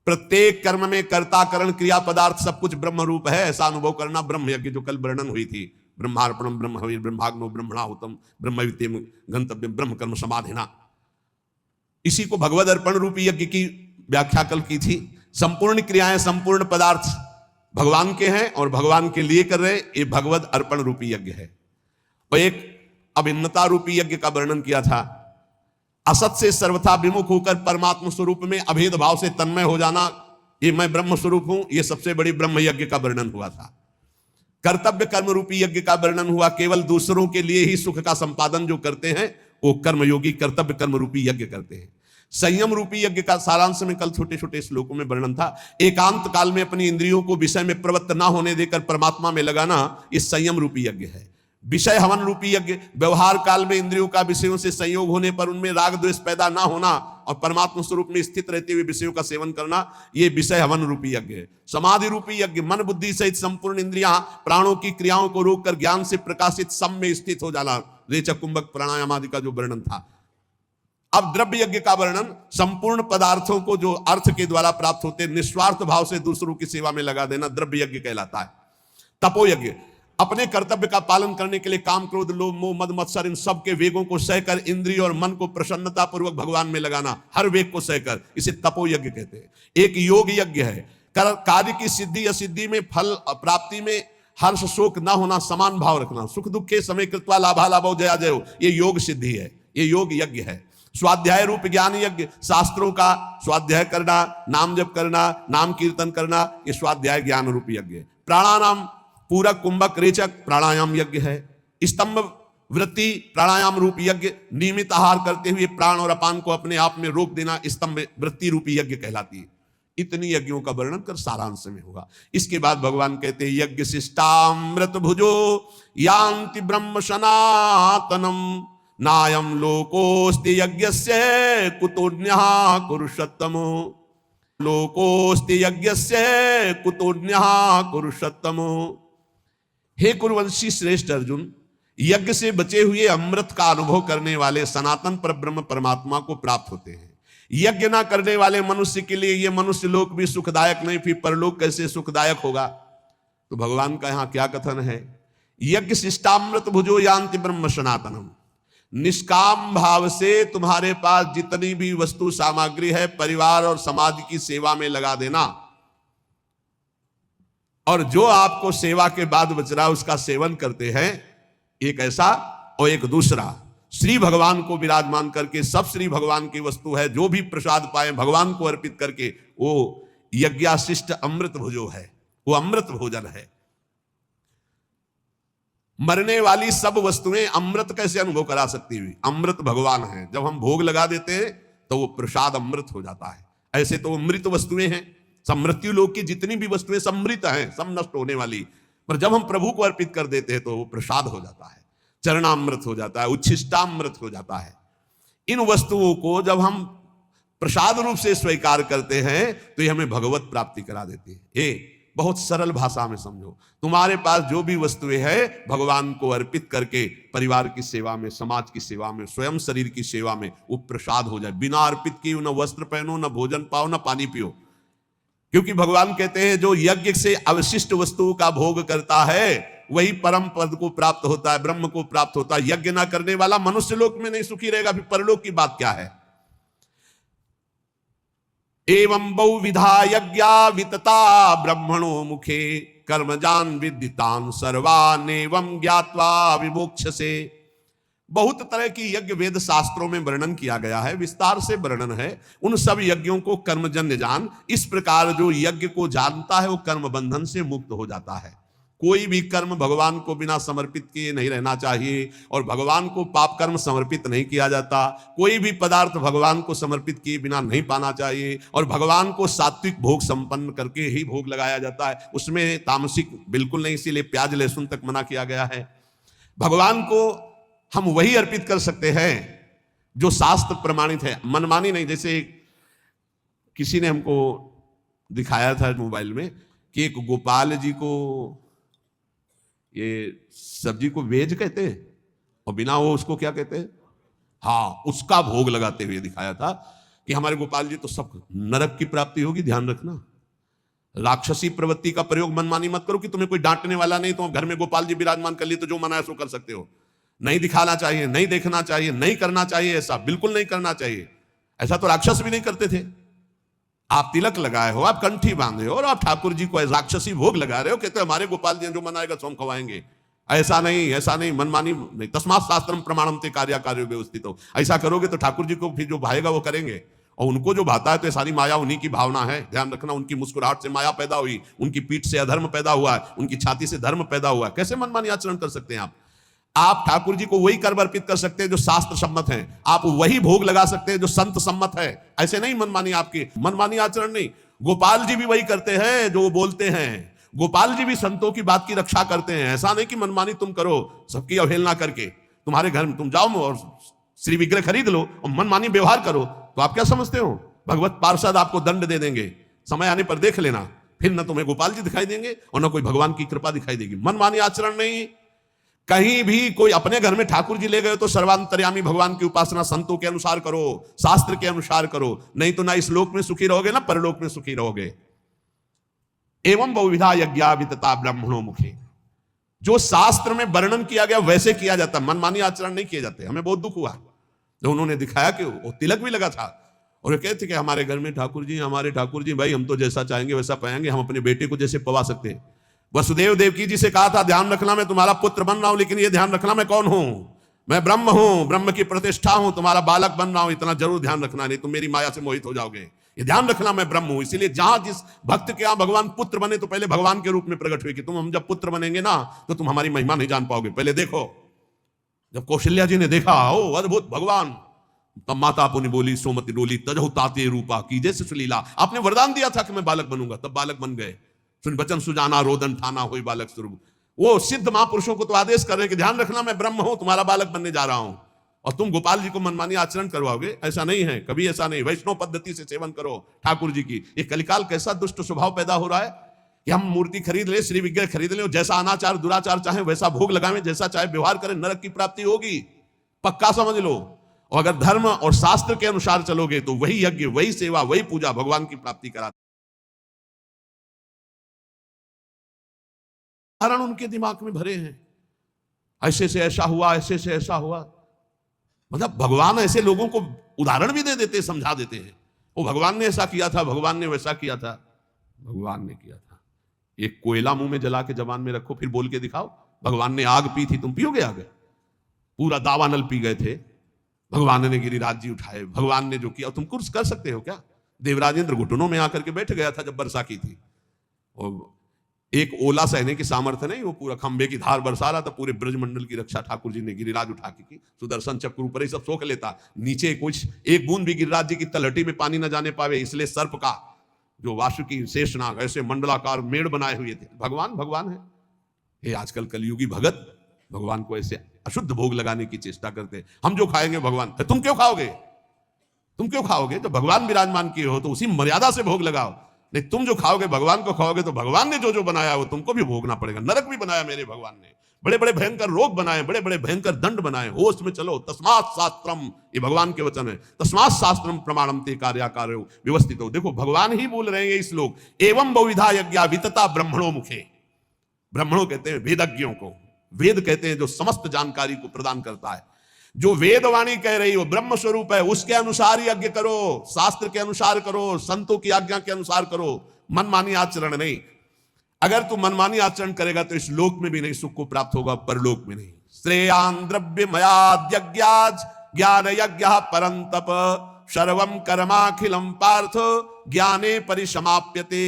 प्रत्येक कर्म में कर्ता करण क्रिया पदार्थ सब कुछ ब्रह्म रूप है, ऐसा अनुभव करना ब्रह्म यज्ञ जो कल वर्णन हुई थी। ब्रह्मार्पणम ब्रह्म हवि ब्रह्माग्नो ब्रह्मणाहुतम ब्रह्मविद्यम गंतव्यम ब्रह्म कर्म समाधिना, इसी को भगवद अर्पण रूपी यज्ञ की व्याख्या कल की थी। संपूर्ण क्रियाएं संपूर्ण पदार्थ भगवान के हैं और भगवान के लिए कर रहे, ये भगवद अर्पण रूपी यज्ञ है। और एक अभिन्नता रूपी यज्ञ का वर्णन किया था, असत से सर्वथा विमुख होकर परमात्मा स्वरूप में अभेद भाव से तन्मय हो जाना, ये मैं ब्रह्म स्वरूप हूं, ये सबसे बड़ी ब्रह्म यज्ञ का वर्णन हुआ था। कर्तव्य कर्म रूपी यज्ञ का वर्णन हुआ, केवल दूसरों के लिए ही सुख का संपादन जो करते हैं वो कर्मयोगी कर्तव्य कर्म रूपी यज्ञ करते हैं। संयम रूपी यज्ञ का सारांश में कल छोटे छोटे श्लोकों में वर्णन था। एकांत काल में अपनी इंद्रियों को विषय में प्रवृत्त ना होने देकर परमात्मा में लगाना, ये संयम रूपी यज्ञ है। विषय हवन रूपी यज्ञ, व्यवहार काल में इंद्रियों का विषयों से संयोग होने पर उनमें राग द्वेष पैदा ना होना और परमात्मा स्वरूप में स्थित रहते हुए विषयों का सेवन करना, ये विषय हवन रूपी यज्ञ है। समाधि रूपी यज्ञ, मन बुद्धि सहित संपूर्ण इंद्रियां प्राणों की क्रियाओं को रोककर ज्ञान से प्रकाशित सम में स्थित हो जाना, रेचक कुंभक प्राणायाम आदि का जो वर्णन था। अब द्रव्य यज्ञ का वर्णन, संपूर्ण पदार्थों को जो अर्थ के द्वारा प्राप्त होते निस्वार्थ भाव से दूसरों की सेवा में लगा देना द्रव्य यज्ञ कहलाता है। तपो यज्ञ, अपने कर्तव्य का पालन करने के लिए काम क्रोध लोभ मोह मद मत्सर इन सब के वेगों को सहकर इंद्रिय और मन को प्रसन्नता पूर्वक भगवान में लगाना, हर वेग को सहकर, इसे तपो यज्ञ कहते हैं। एक योग यज्ञ है, कार्य की सिद्धि असिद्धि में फल प्राप्ति में हर्ष शोक न होना, समान भाव रखना, सुख दुख के समय कृत्वा लाभा लाभो जया जयो, ये योग सिद्धि है, ये योग यज्ञ है। स्वाध्याय रूप ज्ञान यज्ञ, शास्त्रों का स्वाध्याय करना, नाम जप करना, नाम कीर्तन करना, ये स्वाध्याय ज्ञान रूप यज्ञ है। प्राणायाम पूरक कुंभक रेचक प्राणायाम यज्ञ है। स्तंभ वृत्ति प्राणायाम रूप यज्ञ, नियमित आहार करते हुए प्राण और अपान को अपने आप में रोक देना स्तंभ वृत्ति रूपी यज्ञ कहलाती है। इतनी यज्ञों का वर्णन कर सारांश में होगा। इसके बाद भगवान कहते हैं यज्ञ शिष्टामृत भुजो यान्ति ब्रह्म सनातनम नायम लोकोस्ति यज्ञस्य कुतोन्यः कुरुषोत्तमो, लोकोस्ति यज्ञस्य कुतोन्यः कुरुषोत्तमो। हे कुरुवंशी श्रेष्ठ अर्जुन, यज्ञ से बचे हुए अमृत का अनुभव करने वाले सनातन पर ब्रह्म परमात्मा को प्राप्त होते हैं। यज्ञ ना करने वाले मनुष्य के लिए ये मनुष्य लोक भी सुखदायक नहीं, फिर परलोक कैसे सुखदायक होगा। तो भगवान का यहां क्या कथन है, यज्ञ शिष्टामृत भुजो यान्ति ब्रह्म सनातनम, निष्काम भाव से तुम्हारे पास जितनी भी वस्तु सामग्री है परिवार और समाज की सेवा में लगा देना, और जो आपको सेवा के बाद बच रहा उसका सेवन करते हैं। एक ऐसा और एक दूसरा, श्री भगवान को विराजमान करके, सब श्री भगवान की वस्तु है, जो भी प्रसाद पाए भगवान को अर्पित करके, वो यज्ञाशिष्ट अमृत भोजो है, वो अमृत भोजन है। मरने वाली सब वस्तुएं अमृत कैसे अनुभव करा सकती हुई, अमृत भगवान है। जब हम भोग लगा देते हैं तो वो प्रसाद अमृत हो जाता है। ऐसे तो मृत वस्तुएं हैं, सब मृत्यु लोक की जितनी भी वस्तुएं सब मृत हैं, सब नष्ट होने वाली, पर जब हम प्रभु को अर्पित कर देते हैं तो वो प्रसाद हो जाता है, चरणामृत हो जाता है, उच्छिष्टामृत हो जाता है। इन वस्तुओं को जब हम प्रसाद रूप से स्वीकार करते हैं तो ये हमें भगवत प्राप्ति करा देती है। बहुत सरल भाषा में समझो, तुम्हारे पास जो भी वस्तुएं हैं भगवान को अर्पित करके परिवार की सेवा में, समाज की सेवा में, स्वयं शरीर की सेवा में वो प्रसाद हो जाए। बिना अर्पित किए न वस्त्र पहनो, न भोजन पाओ, न पानी पियो, क्योंकि भगवान कहते हैं जो यज्ञ से अवशिष्ट वस्तुओं का भोग करता है वही परम पद को प्राप्त होता है, ब्रह्म को प्राप्त होता है। यज्ञ ना करने वाला मनुष्य लोक में नहीं सुखी रहेगा, फिर परलोक की बात क्या है। एवं बहुविधा यज्ञा वितता ब्रह्मणो मुखे कर्मजान विदितान सर्वान एवं ज्ञात्वा विमोक्षसे। बहुत तरह की यज्ञ वेद शास्त्रों में वर्णन किया गया है, विस्तार से वर्णन है। उन सब यज्ञों को कर्मजन्य जान। इस प्रकार जो यज्ञ को जानता है वो कर्म बंधन से मुक्त हो जाता है। कोई भी कर्म भगवान को बिना समर्पित किए नहीं रहना चाहिए, और भगवान को पाप कर्म समर्पित नहीं किया जाता। कोई भी पदार्थ भगवान को समर्पित किए बिना नहीं पाना चाहिए, और भगवान को सात्विक भोग संपन्न करके ही भोग लगाया जाता है, उसमें तामसिक बिल्कुल नहीं। इसीलिए प्याज लहसुन तक मना किया गया है। भगवान को हम वही अर्पित कर सकते हैं जो शास्त्र प्रमाणित है, मनमानी नहीं। जैसे किसी ने हमको दिखाया था मोबाइल में कि एक गोपाल जी को ये सब्जी को वेज कहते हैं और बिना वो उसको क्या कहते हैं, हाँ, उसका भोग लगाते हुए दिखाया था। कि हमारे गोपाल जी तो सब नरक की प्राप्ति होगी। ध्यान रखना, राक्षसी प्रवृत्ति का प्रयोग मनमानी मत करो कि तुम्हें कोई डांटने वाला नहीं, तुम घर में गोपाल जी विराजमान कर लिए तो जो मना है सो कर सकते हो। नहीं दिखाना चाहिए, नहीं देखना चाहिए, नहीं करना चाहिए, ऐसा बिल्कुल नहीं करना चाहिए। ऐसा तो राक्षस भी नहीं करते थे। आप तिलक लगाए हो, आप कंठी बांधे हो और आप ठाकुर जी को राक्षसी भोग लगा रहे हो, कहते हमारे गोपाल जी जो मनाएगा सो हम खवाएंगे। ऐसा नहीं, ऐसा नहीं, मनमानी नहीं। तस्मात् शास्त्रम प्रमाणम ते कार्य कार्य व्यवस्थित हो। ऐसा करोगे तो ठाकुर जी को फिर जो भाएगा वो करेंगे, और उनको जो भाता है तो सारी माया उन्हीं की भावना है। ध्यान रखना, उनकी मुस्कुराहट से माया पैदा हुई, उनकी पीठ से अधर्म पैदा हुआ है, उनकी छाती से धर्म पैदा हुआ है। कैसे मनमानी आचरण कर सकते हैं आप ठाकुर जी को वही कर्म अर्पित कर सकते हैं जो शास्त्र सम्मत है, आप वही भोग लगा सकते हैं जो संत सम्मत है। ऐसे नहीं मनमानी, आपकी मनमानी आचरण नहीं। गोपाल जी भी वही करते हैं जो बोलते हैं, गोपाल जी भी संतों की बात की रक्षा करते हैं। ऐसा नहीं कि मनमानी तुम करो सबकी अवहेलना करके। तुम्हारे घर में तुम जाओ और श्री विग्रह खरीद लो और मनमानी व्यवहार करो तो आप क्या समझते हो भगवत पार्षद आपको दंड दे देंगे। समय आने पर देख लेना, फिर न तुम्हें गोपाल जी दिखाई देंगे और न कोई भगवान की कृपा दिखाई देगी। मनमानी आचरण नहीं। कहीं भी कोई अपने घर में ठाकुर जी ले गए तो सर्वांतर्यामी भगवान की उपासना संतों के अनुसार करो, शास्त्र के अनुसार करो, नहीं तो ना इस लोक में सुखी रहोगे ना परलोक में सुखी रहोगे। एवं बहुविधा यज्ञा वितता ब्राह्मणों मुखे, जो शास्त्र में वर्णन किया गया वैसे किया जाता, मनमानी आचरण नहीं किए जाते। हमें बहुत दुख हुआ जो उन्होंने दिखाया कि वो तिलक भी लगा था और वे कहते कि हमारे घर में ठाकुर जी, हमारे ठाकुर जी, भाई हम तो जैसा चाहेंगे वैसा पाएंगे, हम अपने बेटे को जैसे पवा सकते हैं। वसुदेव देवकी जी से कहा था ध्यान रखना मैं तुम्हारा पुत्र बन रहा हूं, लेकिन ये ध्यान रखना मैं कौन हूं, मैं ब्रह्म हूं, ब्रह्म की प्रतिष्ठा हूं, तुम्हारा बालक बन रहा हूं, इतना जरूर ध्यान रखना, नहीं तुम मेरी माया से मोहित हो जाओगे। ये ध्यान रखना मैं ब्रह्म हूं। इसीलिए जहां जिस भक्त के यहां भगवान पुत्र बने तो पहले भगवान के रूप में प्रकट हुए कि तुम हम जब पुत्र बनेंगे ना तो तुम हमारी महिमा नहीं जान पाओगे, पहले देखो। जब कौशल्या जी ने देखा ओ अद्भुत भगवान, तब माता पुनि बोली सोमति डोली तजहु ताते रूपा की जैसे सुलीला। आपने वरदान दिया था कि मैं बालक बनूंगा, तब बालक बन गए। सुन बचन सुजाना रोदन ठाना हुई बालक स्वरूप। वो सिद्ध महापुरुषों को तो आदेश कर रहे हैं कि ध्यान रखना मैं ब्रह्म हूं, तुम्हारा बालक बनने जा रहा हूं, और तुम गोपाल जी को मनमानी आचरण करवाओगे। ऐसा नहीं है, कभी ऐसा नहीं। वैष्णव पद्धति से सेवन करो ठाकुर जी की। ये कलिकाल कैसा दुष्ट स्वभाव पैदा हो रहा है कि हम मूर्ति खरीद ले, श्री विग्रह खरीद ले, जैसा अनाचार दुराचार चाहे वैसा भोग लगावे, जैसा चाहे व्यवहार करें, नरक की प्राप्ति होगी, पक्का समझ लो। और अगर धर्म और शास्त्र के अनुसार चलोगे तो वही यज्ञ, वही सेवा, वही पूजा भगवान की प्राप्ति कराती। कारण उनके दिमाग में भरे हैं, ऐसे से ऐसा हुआ, ऐसे से ऐसा हुआ। मतलब भगवान ऐसे लोगों को उदाहरण भी दे देते, समझा देते हैं, वो भगवान ने ऐसा किया था, भगवान ने वैसा किया था। भगवान ने किया था। एक कोयला मुंह में जला के जबान में रखो, फिर बोल के दिखाओ भगवान ने आग पी थी, तुम पियोगे आग? पूरा दावानल पी गए थे, भगवान ने गिरिराज जी उठाए, भगवान ने जो किया तुम कुछ कर सकते हो क्या? देवराजेंद्र घुटनों में आकर के बैठ गया था जब वर्षा की थी, और एक ओला सहने की सामर्थ्य नहीं, वो पूरा खंबे की धार बरसा रहा था। पूरे ब्रजमंडल की रक्षा ठाकुर जी ने गिरिराज उठा के की। सुदर्शन चक्र ऊपर ही सब सोख लेता, नीचे कुछ एक बूंद भी गिरिराज जी की तलहटी में पानी न जाने पावे, इसलिए सर्प का जो वासुकी शेषनाग ऐसे मंडलाकार मेड़ बनाए हुए थे। भगवान भगवान है। ये आजकल कलयुगी भगत भगवान को ऐसे अशुद्ध भोग लगाने की चेष्टा करते हैं। हम जो खाएंगे भगवान, तुम क्यों खाओगे? तुम क्यों खाओगे? तो भगवान विराजमान किए हो तो उसी मर्यादा से भोग लगाओ। नहीं, तुम जो खाओगे भगवान को खाओगे तो भगवान ने जो जो बनाया वो तुमको भी भोगना पड़ेगा। नरक भी बनाया मेरे भगवान ने, बड़े बड़े भयंकर रोग बनाए, बड़े बड़े भयंकर दंड बनाए। होश में चलो। तस्मात् शास्त्रम, ये भगवान के वचन है, तस्मात् शास्त्रम प्रमाणम ते कार्याकार्यो व्यवस्थित हो। देखो भगवान ही बोल रहे हैं इस श्लोक। एवं बहुविधा यज्ञा वितता ब्रह्मणों मुखे। ब्रह्मणों कहते हैं वेदज्ञों को, वेद कहते हैं जो समस्त जानकारी को प्रदान करता है। जो वेदवाणी कह रही हो ब्रह्म स्वरूप है, उसके अनुसार यज्ञ करो, शास्त्र के अनुसार करो, संतों की आज्ञा के अनुसार करो, मनमानी आचरण नहीं। अगर तू मनमानी आचरण करेगा तो इस लोक में भी नहीं सुख को प्राप्त होगा, परलोक में नहीं। श्रेयान द्रव्य मयाद्यज्ञाज ज्ञान यज्ञ परंतप सर्वम कर्माखिलम पार्थ ज्ञाने परिसमाप्यते।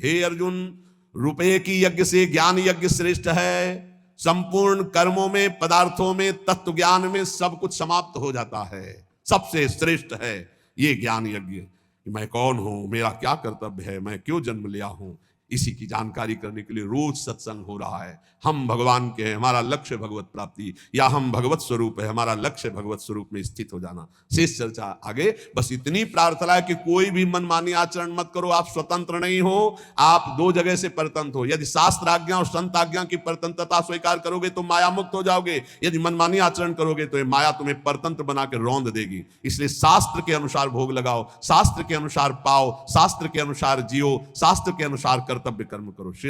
हे अर्जुन, रुपये की यज्ञ से ज्ञान यज्ञ श्रेष्ठ है। संपूर्ण कर्मों में, पदार्थों में, तत्व ज्ञान में सब कुछ समाप्त हो जाता है। सबसे श्रेष्ठ है ये ज्ञान यज्ञ कि मैं कौन हूं, मेरा क्या कर्तव्य है, मैं क्यों जन्म लिया हूं, इसी की जानकारी करने के लिए रोज सत्संग हो रहा है। हम भगवान के हैं, हमारा लक्ष्य भगवत प्राप्ति, या हम भगवत स्वरूप है, हमारा लक्ष्य भगवत स्वरूप में स्थित हो जाना। शेष चर्चा आगे। बस इतनी प्रार्थना है कि कोई भी मनमानी आचरण मत करो। आप स्वतंत्र नहीं हो, आप दो जगह से परतंत्र हो। यदि शास्त्र आज्ञा और संत आज्ञा की परतंत्रता स्वीकार करोगे तो माया मुक्त हो जाओगे। यदि मनमानी आचरण करोगे तो ये माया तुम्हें परतंत्र बना के रौंद देगी। इसलिए शास्त्र के अनुसार भोग लगाओ, शास्त्र के अनुसार पाओ, शास्त्र के अनुसार जियो, शास्त्र के अनुसार कर्तव्य कर्म करो। श्री